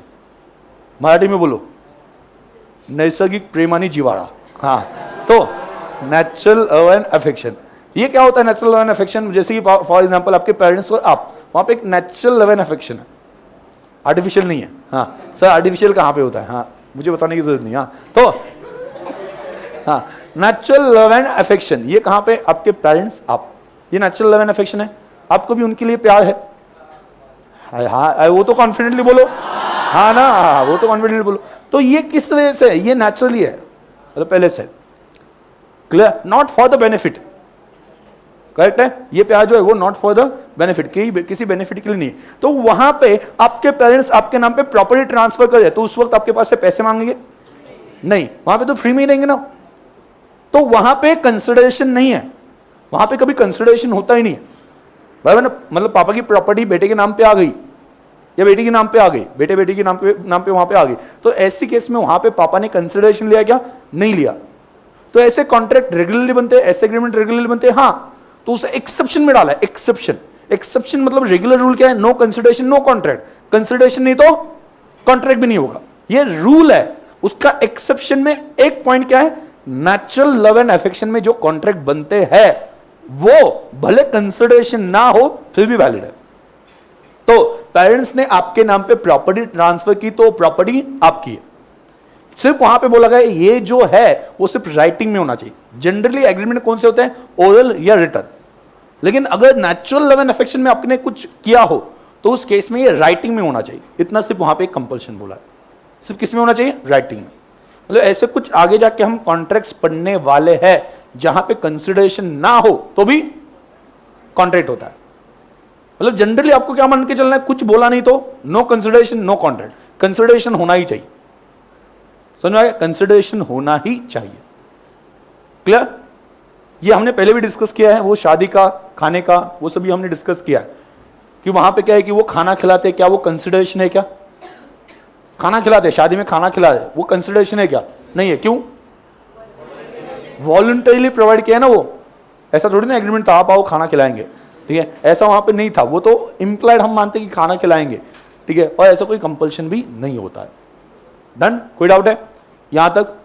Marathi में बोलो, नैसर्गिक प्रेम आणि जिव्हाळा। हाँ, तो नेचुरल लव एंड अफेक्शन ये क्या होता है? नेचुरल लव एंड अफेक्शन जैसे कि फॉर एग्जांपल आपके पेरेंट्स और आप, वहां पे एक नेचुरल लव एंड अफेक्शन है, आर्टिफिशियल नहीं है। हाँ सर, आर्टिफिशियल कहां पे होता है? हाँ, मुझे बताने की जरूरत नहीं। हाँ, तो हाँ, नेचुरल लव एंड अफेक्शन ये कहां पे? आपके पेरेंट्स, आप, ये नेचुरल लव एंड अफेक्शन है। आपको भी उनके लिए प्यार है। हाँ, वो तो कॉन्फिडेंटली बोलो। हाँ ना, वो तो कॉन्फिडेंटली बोलो। तो ये किस वजह से? ये नेचुरली है, मतलब पहले से। Clear? Not for the benefit, correct है? ये प्यार जो है वो नॉट फॉर द बेनिफिट, किसी बेनिफिट के लिए नहीं। तो वहां पे आपके पेरेंट्स आपके नाम पे प्रॉपर्टी ट्रांसफर करे तो उस वक्त आपके पास से पैसे मांगेंगे? नहीं, वहां पे तो फ्री में ही देंगे ना। तो वहां पे कंसिडरेशन नहीं है, वहां पे कभी कंसिडरेशन होता ही नहीं है। बराबर ना? मतलब पापा की प्रॉपर्टी बेटे के नाम पे आ गई या बेटी के नाम पे आ गई, बेटे के नाम पे वहां पे आ गई, तो ऐसी केस में वहां पे पापा ने कंसिडरेशन लिया क्या? नहीं लिया। तो ऐसे कॉन्ट्रैक्ट रेगुलरली बनते हैं, ऐसे एग्रीमेंट रेगुलरली बनते हैं। हाँ, तो उसे एक्सेप्शन में डाला है। एक्सेप्शन मतलब रेगुलर रूल क्या है? No consideration no contract. Consideration नहीं तो कॉन्ट्रैक्ट भी नहीं होगा, ये रूल है। उसका एक्सेप्शन में एक पॉइंट क्या है? नेचुरल लव एंड अफेक्शन में जो कॉन्ट्रैक्ट बनते हैं वो भले कंसिडरेशन ना हो फिर भी वैलिड है। तो पेरेंट्स ने आपके नाम पे प्रॉपर्टी ट्रांसफर की तो प्रॉपर्टी आपकी है। सिर्फ वहां पे बोला गया ये जो है वो सिर्फ राइटिंग में होना चाहिए। जनरली एग्रीमेंट कौन से होते हैं? ओरल या रिटर्न। लेकिन अगर नेचुरल लव एंड अफेक्शन में आपने कुछ किया हो तो उस केस में ये राइटिंग में होना चाहिए। इतना सिर्फ वहां पे कंपल्शन बोला है। सिर्फ किस में होना चाहिए? राइटिंग में। मतलब ऐसे कुछ आगे जाके हम कॉन्ट्रैक्ट्स पढ़ने वाले हैं जहां पे कंसिडरेशन ना हो तो भी कॉन्ट्रैक्ट होता है। मतलब जनरली आपको क्या मान के चलना है? कुछ बोला नहीं तो no consideration no contract. Consideration होना ही चाहिए, समझ में आया? कंसिडरेशन होना ही चाहिए। क्लियर? ये हमने पहले भी डिस्कस किया है, वो शादी का, खाने का, वो सभी हमने डिस्कस किया है कि वहां पे क्या है कि वो खाना खिलाते, क्या वो कंसिडरेशन है? क्या खाना खिलाते, शादी में खाना खिलाते, वो कंसिडरेशन है क्या? नहीं है। क्यों? वॉलंटरीली प्रोवाइड किया है ना वो। ऐसा थोड़ी ना एग्रीमेंट था आप आओ खाना खिलाएंगे, ठीक है? ऐसा वहां पे नहीं था, वो तो इंप्लाइड हम मानते कि खाना खिलाएंगे, ठीक है? और ऐसा कोई कंपल्शन भी नहीं होता है। डन? कोई डाउट है यहां तक?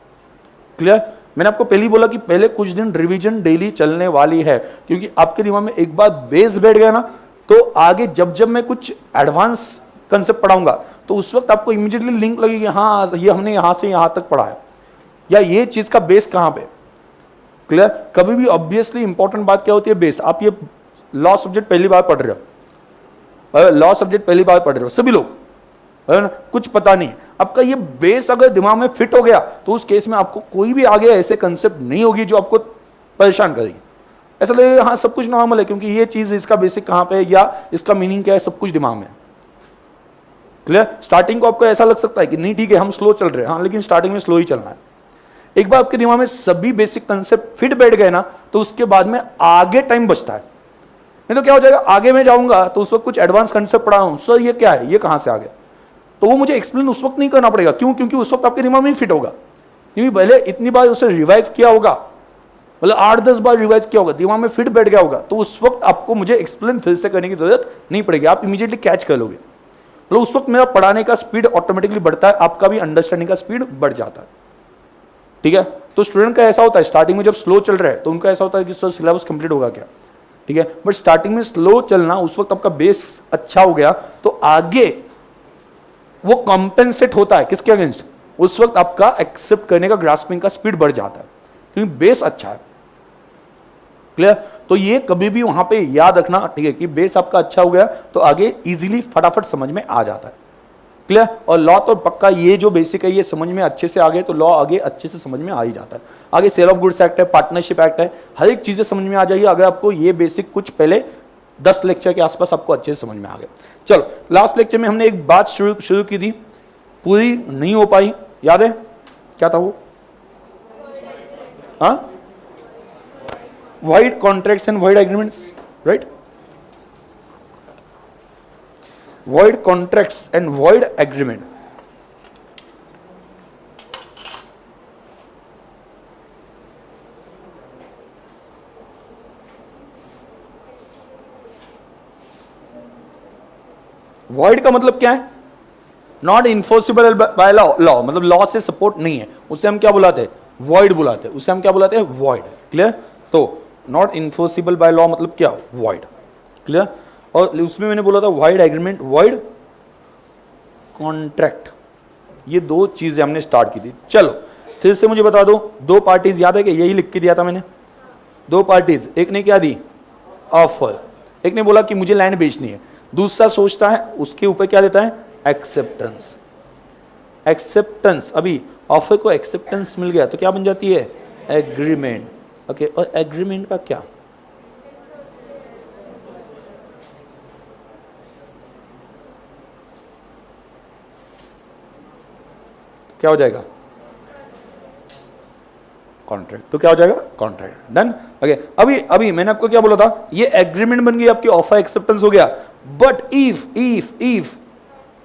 क्लियर? मैंने आपको पहले ही बोला कि पहले कुछ दिन रिवीजन डेली चलने वाली है, क्योंकि आपके दिमाग में एक बार बेस बैठ गया ना तो आगे जब जब मैं कुछ एडवांस कंसेप्ट पढ़ाऊंगा तो उस वक्त आपको इमीडिएटली लिंक लगेगी, हाँ ये हमने यहां से यहां तक पढ़ा है, या ये चीज का बेस कहां पे। क्लियर? कभी भी ऑब्वियसली इंपॉर्टेंट बात क्या होती है? बेस। आप ये लॉ सब्जेक्ट पहली बार पढ़ रहे हो, लॉ सब्जेक्ट पहली बार पढ़ रहे हो सभी लोग, है ना? कुछ पता नहीं, आपका ये बेस अगर दिमाग में फिट हो गया तो उस केस में आपको कोई भी आगे ऐसे कंसेप्ट नहीं होगी जो आपको परेशान करेगी। ऐसा लगेगा हाँ सब कुछ नॉर्मल है क्योंकि ये चीज इसका बेसिक कहां पे है या इसका मीनिंग क्या है, सब कुछ दिमाग में। क्लियर? स्टार्टिंग को आपको ऐसा लग सकता है कि नहीं ठीक है हम स्लो चल रहे हैं, हाँ लेकिन स्टार्टिंग में स्लो ही चलना है। एक बार आपके दिमाग में सभी बेसिक कंसेप्ट फिट बैठ गए ना तो उसके बाद में आगे टाइम बचता है। नहीं तो क्या हो जाएगा, आगे मैं जाऊंगा तो उस वक्त कुछ एडवांस कंसेप्ट पढ़ा हूं, सर ये क्या है, ये कहां से आ गया, तो वो मुझे एक्सप्लेन उस वक्त नहीं करना पड़ेगा। क्यों? क्योंकि उस वक्त आपके दिमाग में फिट होगा, क्योंकि पहले इतनी बार उसे रिवाइज किया होगा, मतलब 8-10 बार रिवाइज किया होगा, दिमाग में फिट बैठ गया होगा, तो उस वक्त आपको मुझे एक्सप्लेन फिर से करने की जरूरत नहीं पड़ेगी, आप इमीडिएटली कैच कर लोगे। मतलब उस वक्त मेरा पढ़ाने का स्पीड ऑटोमेटिकली बढ़ता है, आपका भी अंडरस्टैंडिंग का स्पीड बढ़ जाता है। ठीक है? तो स्टूडेंट का ऐसा होता है स्टार्टिंग में जब स्लो चल रहा है तो उनका ऐसा होता है कि सर सिलेबस कंप्लीट होगा क्या, ठीक है? बट स्टार्टिंग में स्लो चलना, उस वक्त आपका बेस अच्छा हो गया तो आगे वो कॉम्पेंसेट होता है किसके अगेंस्ट, उस वक्त आपका एक्सेप्ट करने का ग्रास्पिंग का स्पीड बढ़ जाता है क्योंकि बेस अच्छा है। क्लियर? तो ये कभी भी वहां पे याद रखना, ठीक है, कि बेस आपका अच्छा हो गया तो आगे इजीली फटाफट समझ में आ जाता है। क्लियर? और लॉ तो पक्का ये जो बेसिक है ये समझ में अच्छे से आ गए तो लॉ आगे अच्छे से समझ में आ ही जाता है। आगे सेल ऑफ गुड्स एक्ट है, पार्टनरशिप एक्ट है, हर एक चीजें समझ में आ जाएगी अगर आपको ये बेसिक कुछ पहले 10 लेक्चर के आसपास आपको अच्छे से समझ में आ गया। चलो लास्ट लेक्चर में हमने एक बात शुरू की थी, पूरी नहीं हो पाई, याद है क्या था वो? हाँ, void contracts and void agreements, right? void contracts and void agreement. void का मतलब क्या है? Not enforceable by law, law मतलब लॉ से सपोर्ट नहीं है, उसे हम क्या बुलाते हैं? void बुलाते हैं, उसे हम क्या बुलाते हैं? void. क्लियर? तो नॉट इन्फोर्सिबल बाय लॉ मतलब क्या? void. क्लियर? और उसमें मैंने बोला था void एग्रीमेंट, void कॉन्ट्रैक्ट, ये दो चीजें हमने स्टार्ट की थी. चलो फिर से मुझे बता दो, दो पार्टीज याद है कि यही लिख के दिया था मैंने? दो पार्टीज, एक ने क्या दी? ऑफर. एक ने बोला कि मुझे लैंड बेचनी है, दूसरा सोचता है उसके ऊपर क्या देता है? एक्सेप्टेंस. एक्सेप्टेंस, अभी ऑफर को एक्सेप्टेंस मिल गया तो क्या बन जाती है? एग्रीमेंट. ओके, और एग्रीमेंट का क्या? क्या हो जाएगा? कॉन्ट्रैक्ट. तो क्या हो जाएगा? कॉन्ट्रैक्ट. डन. ओके, अभी मैंने आपको क्या बोला था? ये एग्रीमेंट बन गई आपकी, ऑफर एक्सेप्टेंस हो गया. But if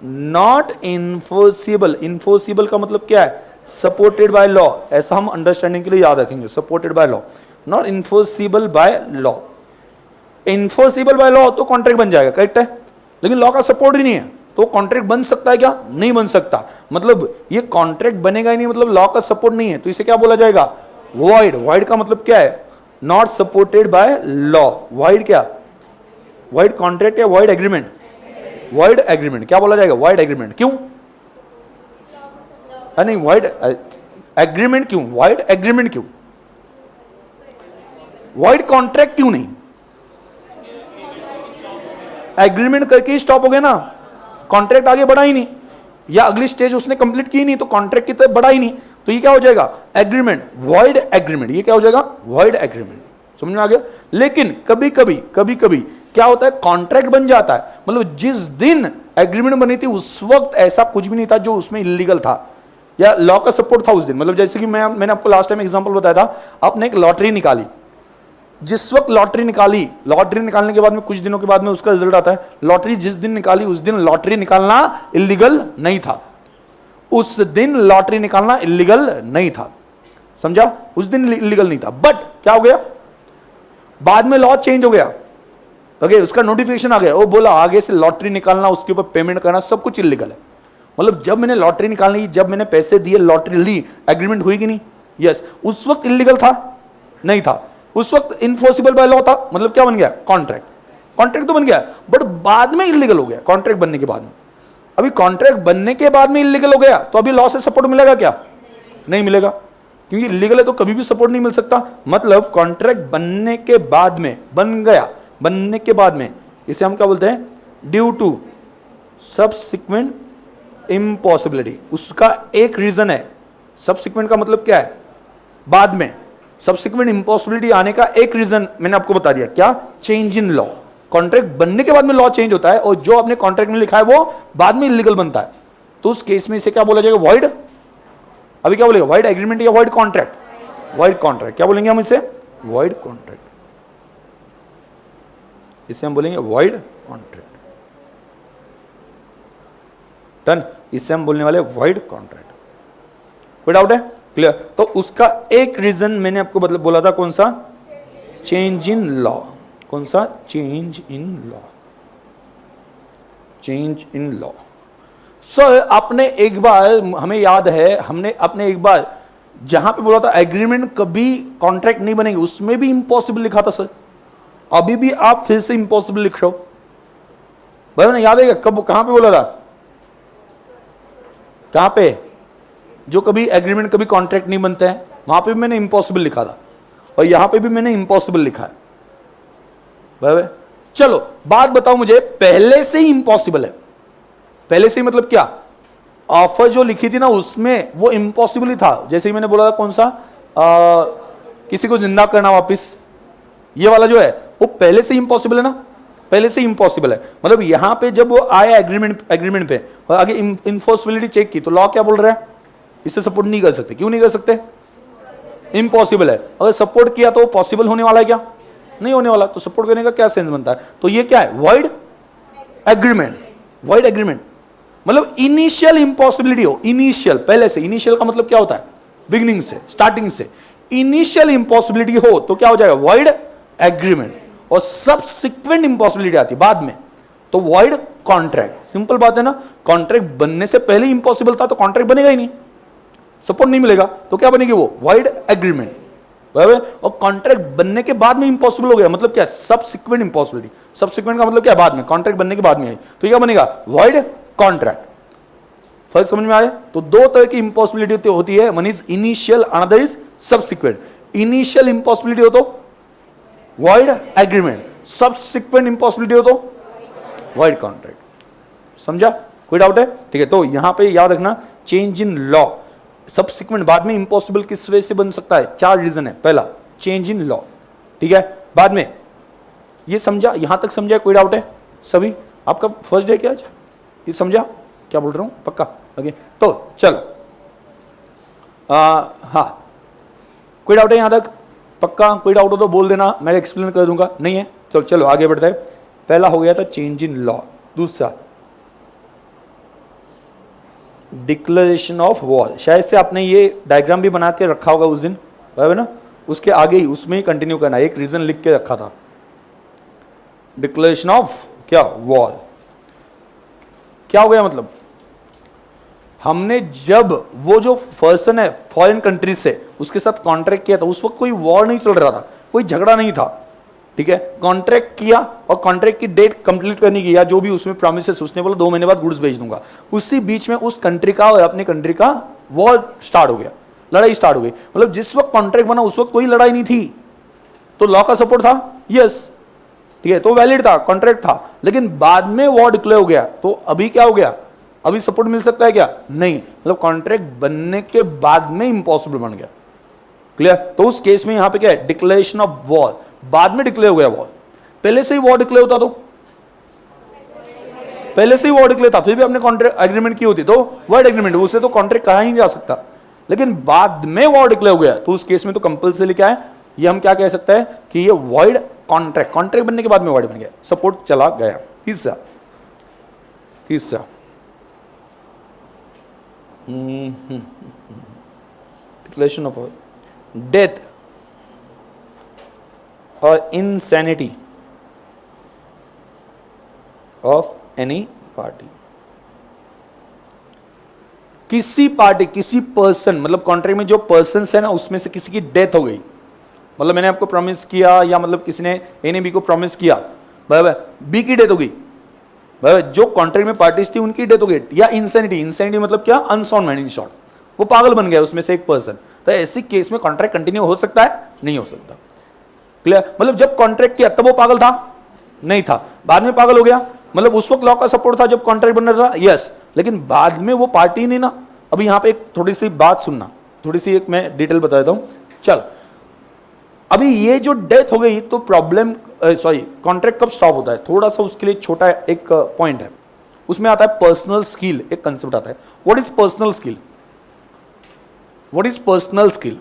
not enforceable, enforceable का मतलब क्या है? Supported by law. ऐसा हम अंडरस्टैंडिंग के लिए याद रखेंगे, supported by law, not enforceable by law. Enforceable bye law तो कॉन्ट्रैक्ट बन जाएगा, करेक्ट है, लेकिन लॉ का सपोर्ट ही नहीं है तो कॉन्ट्रैक्ट बन सकता है क्या? नहीं बन सकता. मतलब ये कॉन्ट्रैक्ट बनेगा ही नहीं, मतलब लॉ का सपोर्ट नहीं है, तो इसे क्या बोला जाएगा? वॉइड. वॉइड का मतलब क्या है? Not supported by law. Void क्या? वॉइड कॉन्ट्रैक्ट या वॉइड एग्रीमेंट? Void agreement. क्या बोला जाएगा? Void agreement. क्यों? नहीं, वॉइड एग्रीमेंट क्यों? वॉइड एग्रीमेंट क्यों? वॉइड कॉन्ट्रैक्ट क्यों नहीं? एग्रीमेंट करके ही स्टॉप हो गया ना, कॉन्ट्रैक्ट आगे बढ़ा ही नहीं, या अगली स्टेज उसने कंप्लीट की नहीं तो कॉन्ट्रैक्ट की तरफ बढ़ा ही नहीं, तो ये क्या हो जाएगा? एग्रीमेंट. Void agreement. ये क्या हो जाएगा? Void agreement. समझ में आ गया? लेकिन कभी कभी क्या होता है? कॉन्ट्रैक्ट बन जाता है, मतलब जिस दिन एग्रीमेंट बनी थी उस वक्त ऐसा कुछ भी नहीं था जो उसमें इलीगल था या लॉ का सपोर्ट था उस दिन. मतलब जैसे कि मैंने आपको लास्ट टाइम एग्जांपल बताया था, आपने एक लॉटरी निकाली, जिस वक्त लॉटरी निकाली, लॉटरी निकालने के बाद में कुछ दिनों के बाद में उसका रिजल्ट आता है. लॉटरी जिस दिन निकाली उस दिन लॉटरी निकालना इलीगल नहीं था, उस दिन लॉटरी निकालना इलीगल नहीं था. समझा? उस दिन इलीगल नहीं था. बट क्या हो गया? बाद में लॉ चेंज हो गया. ओके, उसका नोटिफिकेशन आ गया, वो बोला आगे से लॉटरी निकालना, उसके ऊपर पेमेंट करना सब कुछ इलीगल है. मतलब जब मैंने लॉटरी निकालनी, जब मैंने पैसे दिए, लॉटरी ली, एग्रीमेंट हुई कि नहीं? यस. उस वक्त इलीगल था? नहीं था. उस वक्त इन्फोर्सिबल बाय लॉ था, मतलब क्या बन गया? कॉन्ट्रैक्ट. कॉन्ट्रैक्ट तो बन गया, बट बाद में इलीगल हो गया कॉन्ट्रैक्ट बनने के बाद में. अभी कॉन्ट्रैक्ट बनने के बाद में इलीगल हो गया तो अभी लॉ से सपोर्ट मिलेगा क्या? नहीं मिलेगा, क्योंकि इलीगल है तो कभी भी सपोर्ट नहीं मिल सकता. मतलब कॉन्ट्रैक्ट बनने के बाद में बन गया, बनने के बाद में, इसे हम क्या बोलते हैं? Due to subsequent impossibility. उसका एक रीजन है. सबसिक्वेंट का मतलब क्या है? बाद में. सबसिक्वेंट इम्पॉसिबिलिटी आने का एक रीजन मैंने आपको बता दिया, क्या? Change in law. कॉन्ट्रैक्ट बनने के बाद में लॉ चेंज होता है और जो आपने कॉन्ट्रैक्ट में लिखा है वो बाद में इलीगल बनता है, तो उस केस में इसे क्या बोला जाएगा? वॉइड. अभी क्या बोलेगा? वॉइड एग्रीमेंट या वॉइड कॉन्ट्रैक्ट? Void contract. क्या बोलेंगे हम इसे? Void contract. इसे हम बोलेंगे वॉइड कॉन्ट्रैक्ट. डन. इसे हम बोलने वाले वॉइड कॉन्ट्रैक्ट. कोई डाउट है? क्लियर? तो उसका एक रीजन मैंने आपको मतलब बोला था, कौन सा? Change in law. कौन सा? Change in law. Change in law. Sir आपने एक बार, हमें याद है, हमने अपने एक बार जहां पे बोला था एग्रीमेंट कभी कॉन्ट्रैक्ट नहीं बनेगी, उसमें भी इंपॉसिबल लिखा था सर. अभी भी आप फिर से इंपॉसिबल लिख रहे हो. भाई मैंने याद है कब, कहां पे बोला था? कहां पे? जो कभी एग्रीमेंट कभी कॉन्ट्रैक्ट नहीं बनते हैं वहां पे भी मैंने इंपॉसिबल लिखा था, और यहां पे भी मैंने इंपॉसिबल लिखा है. भाई चलो बात बताओ मुझे, पहले से ही इंपॉसिबल है. पहले से ही मतलब क्या? ऑफर जो लिखी थी ना उसमें वो इंपॉसिबल ही था. जैसे ही मैंने बोला था कौन सा, किसी को जिंदा करना वापस, ये वाला जो है वो पहले से इंपॉसिबल है ना, पहले से इंपॉसिबल है. मतलब यहां पे जब वो आया एग्रीमेंट पे और आगे इन्फोर्सिबिलिटी चेक की तो लॉ क्या बोल रहा है? इससे सपोर्ट नहीं कर सकते. क्यों नहीं कर सकते? इंपॉसिबल है. अगर सपोर्ट किया तो पॉसिबल होने वाला है क्या? नहीं होने वाला. तो सपोर्ट करने का क्या सेंस बनता है? तो ये क्या है? Void agreement. वॉइड एग्रीमेंट मतलब इनिशियल इंपॉसिबिलिटी हो, इनिशियल पहले से, इनिशियल का मतलब क्या होता है बिगिनिंग से, स्टार्टिंग से इनिशियल इंपॉसिबिलिटी हो तो क्या हो जाएगा वॉइड एग्रीमेंट, और सबसिक्वेंट इंपॉसिबिलिटी आती है बाद में तो वॉइड कॉन्ट्रैक्ट। सिंपल बात है ना, कॉन्ट्रैक्ट बनने से पहले इंपॉसिबल था तो कॉन्ट्रैक्ट बनेगा ही नहीं, सपोर्ट नहीं मिलेगा तो क्या बनेगी वो वॉइड एग्रीमेंट, बराबर। और कॉन्ट्रैक्ट बनने के बाद में इंपॉसिबल हो गया मतलब क्या सबसिक्वेंट इंपॉसिबिलिटी, सबसिक्वेंट का मतलब क्या बाद में, कॉन्ट्रैक्ट बनने के बाद में आई तो क्या बनेगा वॉइड कॉन्ट्रैक्ट। फर्क समझ में आया? तो दो तरह की इंपॉसिबिलिटी होती है, one is initial another is subsequent. Initial impossibility हो तो वॉइड एग्रीमेंट, सबसिक्वेंट इंपॉसिबिलिटी हो तो वॉइड कॉन्ट्रैक्ट। समझा? कोई डाउट है? ठीक है, तो यहां पे याद रखना चेंज इन लॉ, सबसिक्वेंट बाद में इंपॉसिबल किस वजह से बन सकता है, चार रीजन है। पहला चेंज इन लॉ, ठीक है, बाद में ये समझा, यहां तक समझा? कोई डाउट है सभी? आपका फर्स्ट डे क्या, ये समझा क्या बोल रहा हूं पक्का? ओके, तो चलो हाँ, कोई डाउट है यहां तक? पक्का? कोई डाउट हो तो बोल देना, मैं एक्सप्लेन कर दूंगा। नहीं है? चलो चलो आगे बढ़ते हैं। पहला हो गया था चेंज इन लॉ, दूसरा डिक्लेरेशन ऑफ वॉर। शायद से आपने ये डायग्राम भी बना के रखा होगा उस दिन, बराबर ना, उसके आगे ही उसमें ही कंटिन्यू करना, एक रीजन लिख के रखा था, डिक्लेरेशन ऑफ क्या वॉर। क्या हो गया मतलब, हमने जब वो जो पर्सन है फॉरेन कंट्री से उसके साथ कॉन्ट्रैक्ट किया था उस वक्त कोई वॉर नहीं चल रहा था, कोई झगड़ा नहीं था, ठीक है। कॉन्ट्रैक्ट किया और कॉन्ट्रैक्ट की डेट कंप्लीट करने की, या जो भी उसमें प्रॉमिसेस, उसने बोला 2 महीने बाद गुड्स भेज दूंगा, उसी बीच में उस कंट्री का और अपने कंट्री का वॉर स्टार्ट हो गया, लड़ाई स्टार्ट हो गई। मतलब जिस वक्त कॉन्ट्रैक्ट बना उस वक्त कोई लड़ाई नहीं थी, तो लॉ का सपोर्ट था, यस, ठीक है, तो वैलिड था, कॉन्ट्रैक्ट था। लेकिन बाद में वॉर डिक्लेयर हो गया तो अभी क्या हो गया, अभी सपोर्ट मिल सकता है क्या? नहीं, मतलब कॉन्ट्रैक्ट बनने के बाद में इंपॉसिबल बन गया। क्लियर? तो उस केस में यहां पे क्या है, डिक्लेरेशन ऑफ वॉर, बाद में डिक्लेयर हो गया वॉर। पहले से ही वॉर डिक्लेयर होता तो, पहले से ही वॉर डिक्लेयर था फिर भी आपने कॉन्ट्रैक्ट एग्रीमेंट की होती तो वर्ड एग्रीमेंट, उसे तो कॉन्ट्रैक्ट कहा ही नहीं जा सकता। लेकिन बाद में वॉर डिक्लेयर हो गया तो उस केस में तो कंपल्सरी क्या है, ये हम क्या कह सकते हैं कि ये वॉइड कॉन्ट्रैक्ट, कॉन्ट्रैक्ट बनने के बाद में वॉइड बन गया, सपोर्ट चला गया। तीसरा डिक्लेरेशन ऑफ डेथ और insanity ऑफ एनी पार्टी। किसी पार्टी, किसी पर्सन, मतलब कॉन्ट्रैक्ट में जो पर्सन है ना उसमें से किसी की डेथ हो गई, मतलब मैंने आपको प्रॉमिस किया या मतलब किसी ने ए ने बी को प्रॉमिस किया, बराबर, बी की डेथ हो गई, बराबर, जो कॉन्ट्रैक्ट में पार्टीज थी उनकी डेथ हो गई, या इंसैनिटी मतलब क्या, अनसाउंड माइंड, इन शॉर्ट वो पागल बन गया उसमें से एक पर्सन, तो ऐसी केस में कॉन्ट्रैक्ट कंटिन्यू हो सकता है? नहीं हो सकता। क्लियर? मतलब जब कॉन्ट्रैक्ट किया तब वो पागल था? नहीं था, बाद में पागल हो गया, मतलब उस वक्त लॉ का सपोर्ट था जब कॉन्ट्रैक्ट बन रहा था, यस, लेकिन बाद में वो पार्टी नहीं ना। अभी यहां पे एक थोड़ी सी बात सुनना, थोड़ी सी एक मैं डिटेल बता देता हूं। चल, अभी ये जो डेथ हो गई तो प्रॉब्लम, सॉरी, कॉन्ट्रैक्ट कब स्टॉप होता है, थोड़ा सा उसके लिए छोटा एक पॉइंट है, उसमें आता है पर्सनल स्किल, एक कंसेप्ट आता है। What is personal skill? What is personal skill?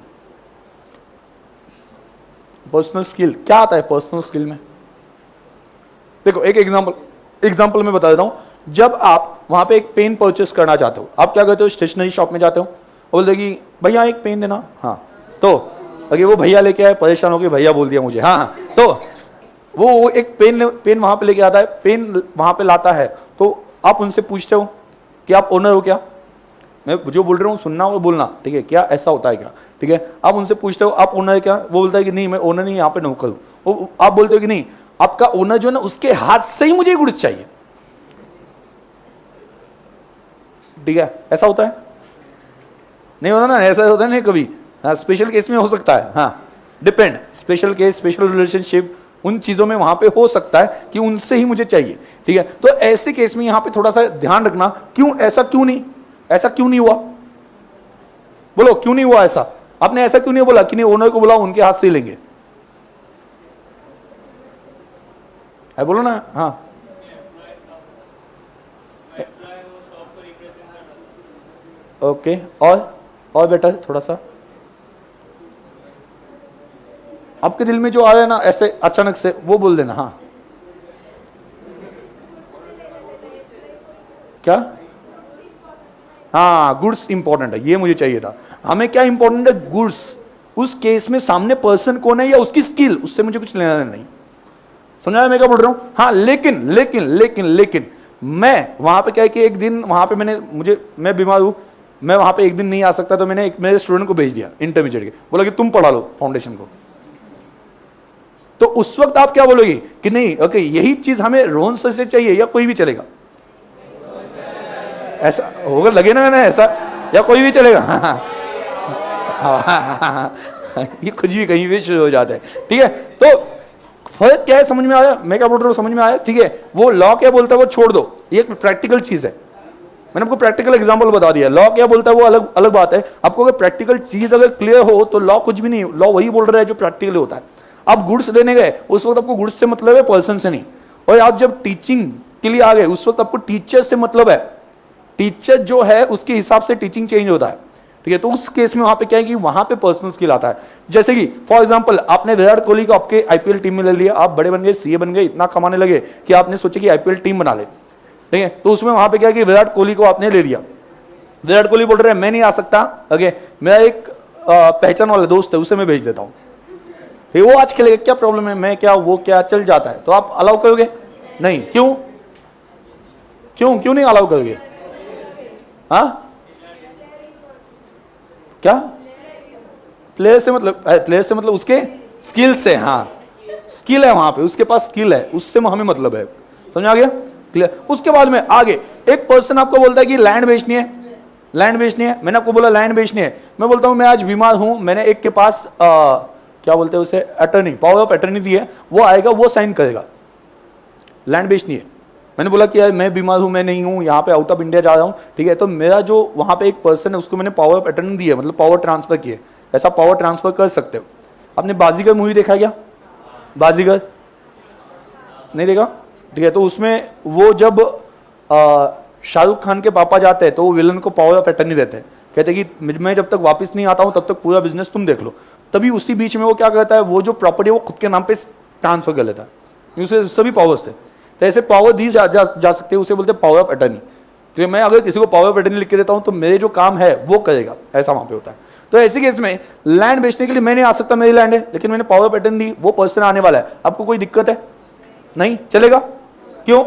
Personal skill क्या आता है पर्सनल स्किल में? देखो एक एग्जांपल मैं बता देता हूं। जब आप वहां पे एक पेन परचेस करना चाहते हो, आप क्या करते हो, स्टेशनरी शॉप में जाते हो, बोलते कि भैया एक पेन देना, हाँ, तो अगर वो भैया लेके आए, परेशान हो गए, भैया बोल दिया मुझे, हाँ, तो वो एक पेन वहां पे लेके आता है, पेन वहां पे लाता है, तो आप उनसे पूछते हो कि आप ओनर हो क्या? मैं जो बोल रहा हूँ सुनना और बोलना, ठीक है, क्या ऐसा होता है क्या? ठीक है, आप उनसे पूछते हो आप ओनर है क्या? वो बोलता है कि नहीं मैं ओनर नहीं, यहाँ पे नौकर हूँ। आप बोलते हो कि नहीं, आपका ओनर जो है ना उसके हाथ से ही मुझे गुड्स चाहिए, ठीक है, ऐसा होता है? नहीं होता ना, ऐसा होता है नहीं कभी, हाँ, स्पेशल केस में हो सकता है, हाँ, depend, special case, special relationship, उन चीजों में वहां पे हो सकता है कि उनसे ही मुझे चाहिए, ठीक है। तो ऐसे केस में यहां पे थोड़ा सा ध्यान रखना, क्यों ऐसा, क्यों नहीं, ऐसा क्यों नहीं हुआ? बोलो क्यों नहीं हुआ ऐसा? आपने ऐसा क्यों नहीं बोला कि नहीं ओनर को बुलाओ उनके हाथ से लेंगे? है बोलो ना, हाँ, ओके, और बेटर थोड़ा सा आपके दिल में जो आ रहा है ना ऐसे अचानक से वो बोल देना, हाँ। क्या? हाँ, गुड्स इंपॉर्टेंट है, ये मुझे चाहिए था। हमें क्या इंपॉर्टेंट है? गुड्स। उस केस में सामने पर्सन कौन है या उसकी स्किल, उससे मुझे कुछ लेना नहीं। समझा मैं क्या बोल रहा हूं? हाँ, लेकिन लेकिन लेकिन लेकिन मैं वहां पे क्या है कि एक दिन वहां पे मैं बीमार हूं, मैं वहां पे एक दिन नहीं आ सकता, तो मैंने एक मेरे स्टूडेंट को भेज दिया इंटरमीडिएट के, बोला कि तुम पढ़ा लो फाउंडेशन को। तो उस वक्त आप क्या बोलोगे कि नहीं ओके यही चीज हमें रोहन सर से चाहिए या कोई भी चलेगा? ऐसा होगा, लगे ना मैंने ऐसा, या कोई भी चलेगा? ये कुछ भी कहीं भी शुरू हो जाता है। ठीक है, तो फर्क क्या है समझ में आया? मैं क्या बोल रहा हूँ समझ में आया? ठीक है, वो लॉ क्या बोलता है वो छोड़ दो, ये एक प्रैक्टिकल चीज है। मैंने आपको प्रैक्टिकल एग्जांपल बता दिया। लॉ क्या बोलता है वो अलग अलग बात है। आपको अगर प्रैक्टिकल चीज अगर क्लियर हो तो लॉ कुछ भी नहीं, लॉ वही बोल रहा है जो प्रैक्टिकल होता है। आप गुड्स लेने गए, उस वक्त आपको गुड्स से मतलब है, पर्सन से नहीं। और आप जब टीचिंग के लिए आ गए, उस वक्त आपको टीचर से मतलब है। टीचर जो है उसके हिसाब से टीचिंग चेंज होता है। ठीक है, तो उस केस में वहां पे क्या है कि वहां पे पर्सनल स्किल आता है। जैसे कि फॉर एग्जांपल आपने विराट कोहली को आपके आईपीएल टीम में ले लिया, आप बड़े बन गए, सीए बन गए, इतना कमाने लगे कि आपने सोचा कि आईपीएल टीम बना ले। ठीक है, तो उसमें वहां पे क्या है कि विराट कोहली को आपने ले लिया। विराट कोहली बोल रहे हैं मैं नहीं आ सकता, ओके मेरा एक पहचान वाला दोस्त है उसे मैं भेज देता हूं, वो आज खेलेगा, क्या प्रॉब्लम है, मैं क्या वो क्या, चल जाता है। तो आप अलाउ करोगे? नहीं। क्यों क्यों क्यों नहीं अलाउ करोगे? हाँ क्या? प्लेयर से मतलब उसके स्किल से। हाँ, स्किल है वहां पे, उसके पास स्किल है, उससे हमें मतलब है। समझ आ गया? क्लियर? उसके बाद में आगे एक पर्सन आपको बोलता है कि लैंड बेचनी है, लैंड बेचनी है। मैंने आपको बोला लैंड बेचनी है, मैं बोलता हूं मैं आज बीमार हूं, मैंने एक के पास क्या बोलते हैं उसे, अटर्नी, पावर ऑफ अटर्नी दी है, वो आएगा वो साइन करेगा। लैंड बेचनी है, मैंने बोला कि यार मैं बीमार हूं, मैं नहीं हूं, यहाँ पे आउट ऑफ इंडिया जा रहा हूं। ठीक है, तो मेरा जो वहां पे एक पर्सन है उसको मैंने पावर ऑफ अटर्नी दी है, मतलब पावर ट्रांसफर की है। ऐसा पावर ट्रांसफर कर सकते हो। आपने बाजीगर मूवी देखा क्या? बाजीगर नहीं देखा? ठीक है, तो उसमें वो जब शाहरुख खान के पापा जाते हैं तो वो विलन को पावर ऑफ अटर्नी देते हैं, कहते हैं कि मैं जब तक वापस नहीं आता हूं तब तक पूरा बिजनेस तुम देख लो। तभी उसी बीच में वो क्या करता है, वो जो प्रॉपर्टी वो खुद के नाम पे ट्रांसफर कर लेता है। उसे सभी पावर्स थे, तो ऐसे पावर दी जा सकते हैं, उसे बोलते हैं पावर ऑफ अटर्नी। तो मैं अगर किसी को पावर ऑफ अटर्नी लिख के देता हूं तो मेरे जो काम है वो करेगा, ऐसा वहां पे होता है। तो ऐसे केस में लैंड बेचने के लिए मैं नहीं आ सकता, मेरी लैंड है, लेकिन मैंने पावर ऑफ अटर्नी दी, वो पर्सन आने वाला है, आपको कोई दिक्कत है? नहीं, चलेगा। क्यों?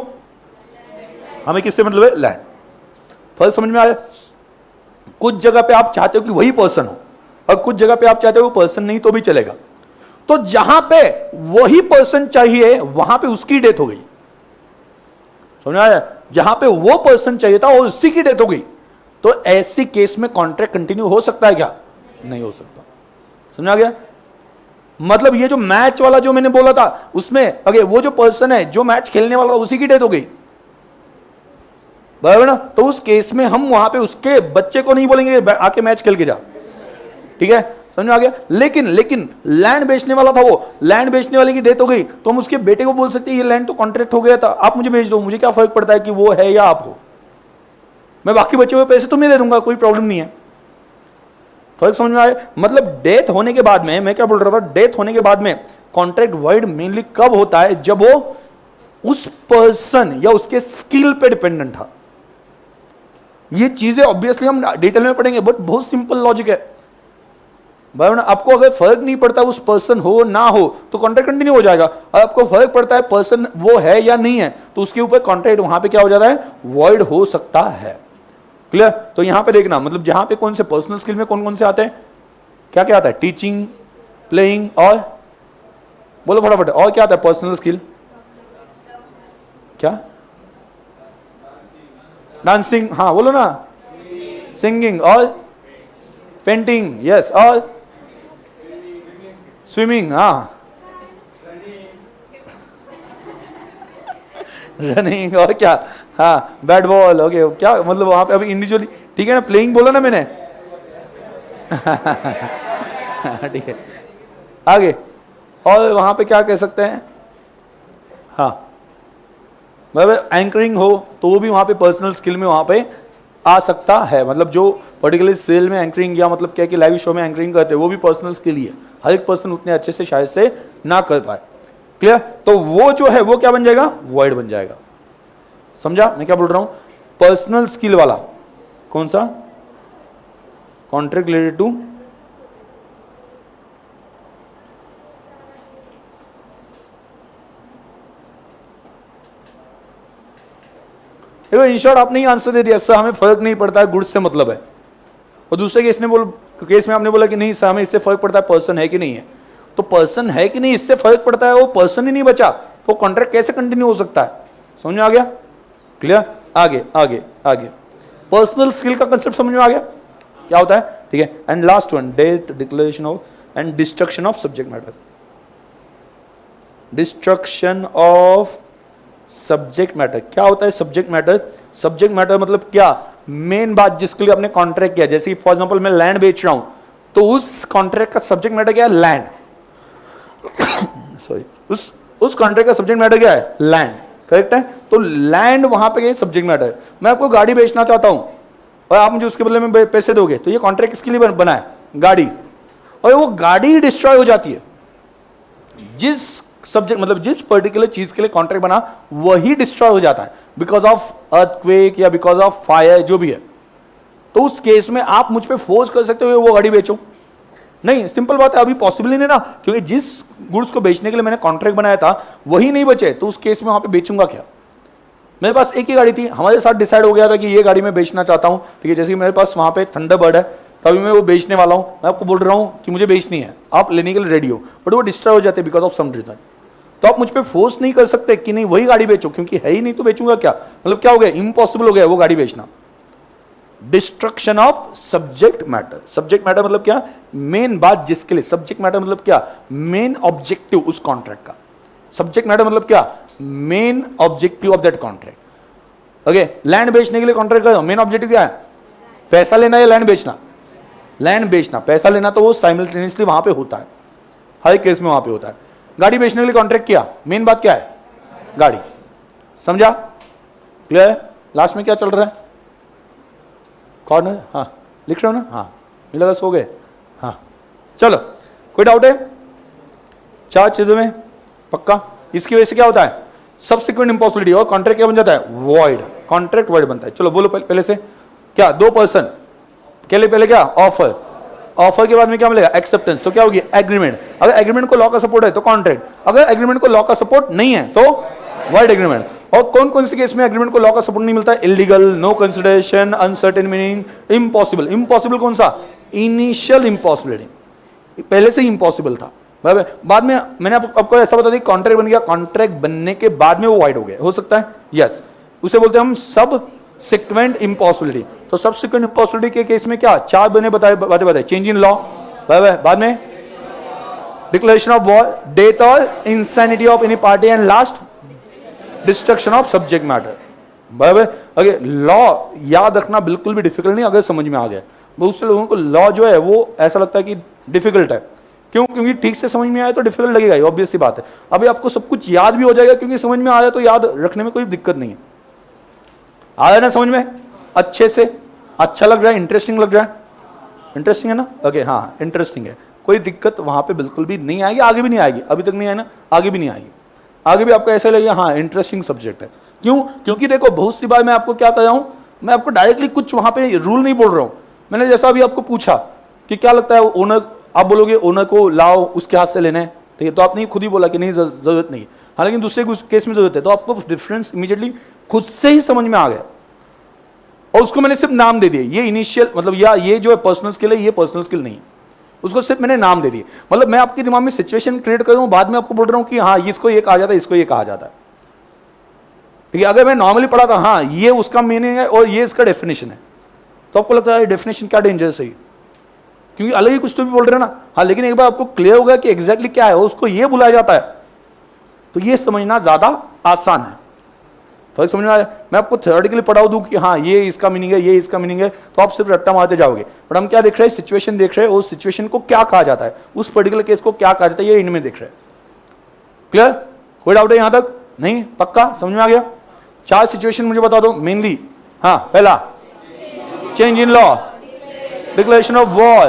हमें किससे मतलब है? लैंड। फर्क समझ में आ रहा है? कुछ जगह पे आप चाहते हो कि वही पर्सन हो, और कुछ जगह पे आप चाहते हो वो पर्सन नहीं तो भी चलेगा। तो जहां पे वही पर्सन चाहिए वहां पे उसकी डेथ हो गई। समझ आ रहा है? जहां पे वो पर्सन चाहिए था और उसी की डेथ हो गई, तो ऐसी केस में कॉन्ट्रैक्ट कंटिन्यू हो सकता है क्या? नहीं हो सकता। समझ आ गया? मतलब ये जो मैच वाला जो मैंने बोला था उसमें अगर वो जो पर्सन है जो मैच खेलने वाला उसी की डेथ हो गई, बराबर ना, तो उस केस में हम वहां पे उसके बच्चे को नहीं बोलेंगे आके मैच खेल के जा। ठीक है, समझ में आ गया? लेकिन लैंड बेचने वाला था, वो लैंड बेचने वाले की डेथ हो गई, तो हम उसके बेटे को बोल सकते हैं ये लैंड तो कॉन्ट्रैक्ट हो गया था, आप मुझे बेच दो, मुझे क्या फर्क पड़ता है कि वो है या आप हो, मैं बाकी बचे हुए पैसे तुम्हें दे दूंगा, कोई प्रॉब्लम नहीं है। फर्क समझ में आया? मतलब डेथ होने के बाद में, मैं क्या बोल रहा था, डेथ होने के बाद में कॉन्ट्रैक्ट वॉइड मेनली कब होता है? जब वो उस पर्सन या उसके स्किल पे डिपेंडेंट था। ये चीजें ऑब्वियसली हम डिटेल में पढ़ेंगे, बट बहुत सिंपल लॉजिक है। बराबर ना? आपको अगर फर्क नहीं पड़ता उस पर्सन हो ना हो तो कॉन्ट्रैक्ट कंटिन्यू हो जाएगा, और आपको फर्क पड़ता है पर्सन वो है या नहीं है तो उसके ऊपर कॉन्ट्रैक्ट वहां पे क्या हो जाता है? वॉइड हो सकता है। क्लियर? तो यहां पे देखना, मतलब जहां पे कौन से पर्सनल स्किल में कौन कौन से आते हैं, क्या क्या आता है? टीचिंग, प्लेइंग, और बोलो फटाफट, और क्या आता है पर्सनल स्किल? क्या? डांसिंग, हाँ बोलो ना, सिंगिंग, और पेंटिंग, यस, और स्विमिंग, हाँ, रनिंग, और क्या? हाँ, बैट बॉल, ओके, क्या मतलब वहां पे अभी इंडिविजुअली, ठीक है ना, प्लेइंग बोला ना मैंने। ठीक है, आगे और वहां पे क्या कह सकते हैं? हाँ, मतलब एंकरिंग हो तो वो भी वहां पे पर्सनल स्किल में वहां पे आ सकता है। मतलब जो पर्टिकुलर सेल में एंकरिंग या मतलब क्या कि लाइव शो में एंकरिंग करते हैं वो भी पर्सनल स्किल ही है, हर एक पर्सन उतने अच्छे से शायद से ना कर पाए। क्लियर? तो वो जो है वो क्या बन जाएगा? वॉइड बन जाएगा। समझा मैं क्या बोल रहा हूं? पर्सनल स्किल वाला कौन सा? कॉन्ट्रैक्ट रिलेटेड टू देखो, इन शॉर्ट आपने ही आंसर दे दिया सर हमें फर्क नहीं पड़ता है, गुड्स से मतलब है। और दूसरे केस में आपने बोला कि नहीं सर हमें इससे फर्क पड़ता है पर्सन है कि नहीं है। तो पर्सन है कि नहीं इससे फर्क पड़ता है, वो पर्सन ही नहीं बचा तो कॉन्ट्रैक्ट कैसे कंटिन्यू हो सकता है? समझ में आ गया? क्लियर? आगे आगे आगे पर्सनल स्किल का कंसेप्ट समझ में आ गया क्या होता है? ठीक है। And last one, death, declaration of and destruction of subject matter. Destruction of subject matter क्या होता है? सब्जेक्ट मैटर, सब्जेक्ट मैटर मतलब क्या? मेन बात जिसके लिए आपने कॉन्ट्रैक्ट किया, जैसे फॉर एग्जांपल मैं लैंड बेच रहा हूं तो उस कॉन्ट्रैक्ट का सब्जेक्ट मैटर क्या है? लैंड। सॉरी, उस कॉन्ट्रैक्ट का सब्जेक्ट मैटर क्या है? लैंड। करेक्ट है? तो लैंड वहां पे सब्जेक्ट मैटर है। मैं आपको गाड़ी बेचना चाहता हूं और आप मुझे उसके बदले में पैसे दोगे, तो ये कॉन्ट्रैक्ट किसके लिए बना है? गाड़ी। और वो गाड़ी डिस्ट्रॉय हो जाती है। जिस सब्जेक्ट मतलब जिस पर्टिकुलर चीज के लिए कॉन्ट्रैक्ट बना वही डिस्ट्रॉय हो जाता है बिकॉज ऑफ अर्थक्वेक या बिकॉज ऑफ फायर, जो भी है। तो उस केस में आप मुझ पे फोर्स कर सकते हो वो गाड़ी बेचो? नहीं, सिंपल बात है, अभी पॉसिबल ही नहीं ना, क्योंकि जिस गुड्स को बेचने के लिए मैंने कॉन्ट्रैक्ट बनाया था वही नहीं बचे, तो उस केस में वहां पे बेचूंगा क्या? मेरे पास एक ही गाड़ी थी, हमारे साथ डिसाइड हो गया था कि ये गाड़ी मैं बेचना चाहता हूं, ठीक है। जैसे कि मेरे पास वहां पे थंडरबर्ड है, तभी मैं वो बेचने वाला हूं, मैं आपको बोल रहा हूं कि मुझे बेचनी है, आप लेने के लिए रेडी हो, बट वो डिस्ट्रॉय हो जाते बिकॉज ऑफ सम रीजन। तो आप मुझ पे फोर्स नहीं कर सकते कि नहीं वही गाड़ी बेचो, क्योंकि है ही नहीं तो बेचूंगा क्या? मतलब क्या हो गया? इम्पॉसिबल हो गया वो गाड़ी बेचना। Destruction of subject matter. Subject matter मतलब क्या? मेन बात जिसके लिए, सब्जेक्ट मैटर मतलब क्या? मेन ऑब्जेक्टिव उस कॉन्ट्रैक्ट का। सब्जेक्ट मैटर मतलब क्या? Main objective of that contract. Okay, land बेचने के लिए कॉन्ट्रैक्ट का मेन ऑब्जेक्टिव क्या है? पैसा लेना या लैंड बेचना? लैंड बेचना। पैसा लेना तो वो साइमल्टेनियसली वहां पे होता है, हर केस में वहां पे होता है। गाड़ी बेचने के लिए कॉन्ट्रैक्ट किया, मेन बात क्या है? गाड़ी। समझा? क्लियर है? लास्ट में क्या चल रहा है? कॉर्नर, हाँ लिख रहे हो ना? हाँ, मिला 10 हो गए। हाँ चलो, कोई डाउट है? 4 चीजों में पक्का? इसकी वजह से क्या होता है? सब्सिक्वेंट इंपॉसिबिलिटी और कॉन्ट्रैक्ट क्या बन जाता है? वॉइड। कॉन्ट्रैक्ट वॉइड बनता है। चलो बोलो पहले से क्या? 2 पर्सन के लिए पहले क्या? ऑफर। ऑफर के बाद में क्या मिलेगा? एक्सेप्टेंस। तो क्या होगी? एग्रीमेंट। अगर एग्रीमेंट को लॉ का सपोर्ट है तो कॉन्ट्रैक्ट, अगर एग्रीमेंट को लॉ का सपोर्ट नहीं है तो वॉइड एग्रीमेंट। और कौन कौन से केस में एग्रीमेंट को लॉ का सपोर्ट नहीं मिलता है? Illegal, no consideration, uncertain meaning, impossible. Impossible कौन सा? इनिशियल इम्पॉसिबिलिटी, पहले से ही इम्पॉसिबल था, बाद में मैंने आपको ऐसा बता दिया कॉन्ट्रैक्ट बन गया, कॉन्ट्रैक्ट बनने के बाद में वो वाइड हो गया, हो सकता है? यस, उसे बोलते हैं हम सबसिक्वेंट इम्पॉसिबिलिटी। तो सबसिक्वेंट इम्पॉसिबिलिटी के केस में क्या? 4 मैंने बताए, चेंज इन लॉ, बाद में डिक्लेरेशन ऑफ वॉर, डेथ और insanity of any party, and last destruction of subject matter. बराबर? अगर लॉ याद रखना बिल्कुल भी डिफिकल्ट नहीं अगर समझ में आ गया। बहुत से लोगों को लॉ जो है वो ऐसा लगता है कि डिफिकल्ट है, क्यों? क्योंकि ठीक से समझ में आया तो डिफिकल्ट लगेगा, ये ऑब्वियस सी बात है। अभी आपको सब कुछ याद भी हो जाएगा क्योंकि समझ में आया, तो याद रखने में कोई दिक्कत नहीं है। आया ना समझ में? अच्छे से? अच्छा लग रहा है? इंटरेस्टिंग लग रहा है? इंटरेस्टिंग है ना? ओके, हाँ इंटरेस्टिंग है, कोई दिक्कत वहां पे बिल्कुल भी नहीं आएगी, आगे भी नहीं आएगी। अभी तक नहीं आया ना, आगे भी नहीं आएगी। आगे भी आपको ऐसा लगेगा हाँ इंटरेस्टिंग सब्जेक्ट है। क्यों? क्योंकि देखो बहुत सी बार मैं आपको क्या कर रहा हूं, मैं आपको डायरेक्टली कुछ वहां पे रूल नहीं बोल रहा हूं। मैंने जैसा अभी आपको पूछा कि क्या लगता है ओनर, आप बोलोगे ओनर को लाओ उसके हाथ से लेना है, ठीक है? तो आपने खुद ही बोला कि नहीं जरूरत नहीं है, हालांकि दूसरे केस में जरूरत है। तो आपको डिफरेंस इमीडिएटली खुद से ही समझ में आ गया, और उसको मैंने सिर्फ नाम दे दिए, ये इनिशियल मतलब या ये जो है पर्सनल स्किल है, ये पर्सनल स्किल नहीं है, उसको सिर्फ मैंने नाम दे दिए। मतलब मैं आपके दिमाग में सिचुएशन क्रिएट कर रहा हूं, बाद में आपको बोल रहा हूं कि हाँ इसको ये कहा जाता है, इसको ये कहा जाता है, ठीक है? अगर मैं नॉर्मली पढ़ा था हाँ ये उसका मीनिंग है और ये इसका डेफिनेशन है, तो आपको लगता है डेफिनेशन क्या डेंजरस है, क्योंकि अलग ही कुछ तो भी बोल रहे हैं ना। हाँ, लेकिन एक बार आपको क्लियर होगा कि एग्जैक्टली क्या है, उसको ये बुलाया जाता है, तो ये समझना ज्यादा आसान है। फर्क समझ में आया? मैं आपको थ्योरेटिकली पढ़ा दूं कि हाँ ये इसका मीनिंग है, ये इसका मीनिंग है, तो आप सिर्फ रट्टा मारते जाओगे। बट हम क्या देख रहे हैं? सिचुएशन देख रहे हैं, उस सिचुएशन को क्या कहा जाता है, उस पर्टिकुलर केस को क्या कहा जाता है, ये इनमें देख रहे हैं। क्लियर? कोई डाउट है यहां तक? नहीं? पक्का समझ में आ गया? 4 सिचुएशन मुझे बता दो मेनली। हाँ, पहला change in law, declaration of war,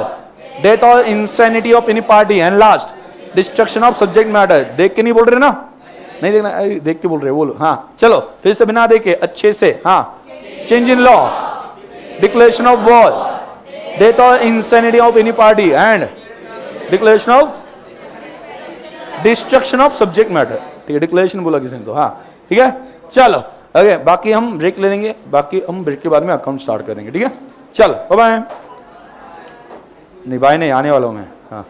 death और insanity of any party, and last destruction of subject matter. देख के नहीं बोल रहे ना? नहीं देखना, देख के बोल रहे, बोलो। हाँ चलो फिर से बिना देखे अच्छे से। हाँ, change in law, declaration of war, death और insanity of any party and declaration of destruction of subject matter. ठीक है, डिक्लेरेशन बोला किसी ने तो, हाँ ठीक है। चलो ओके, बाकी हम ब्रेक ले लेंगे, बाकी हम ब्रेक के बाद में अकाउंट स्टार्ट करेंगे। ठीक है, चलो बाय बाय। नहीं बाय नहीं, आने वाला हूं मैं, हाँ।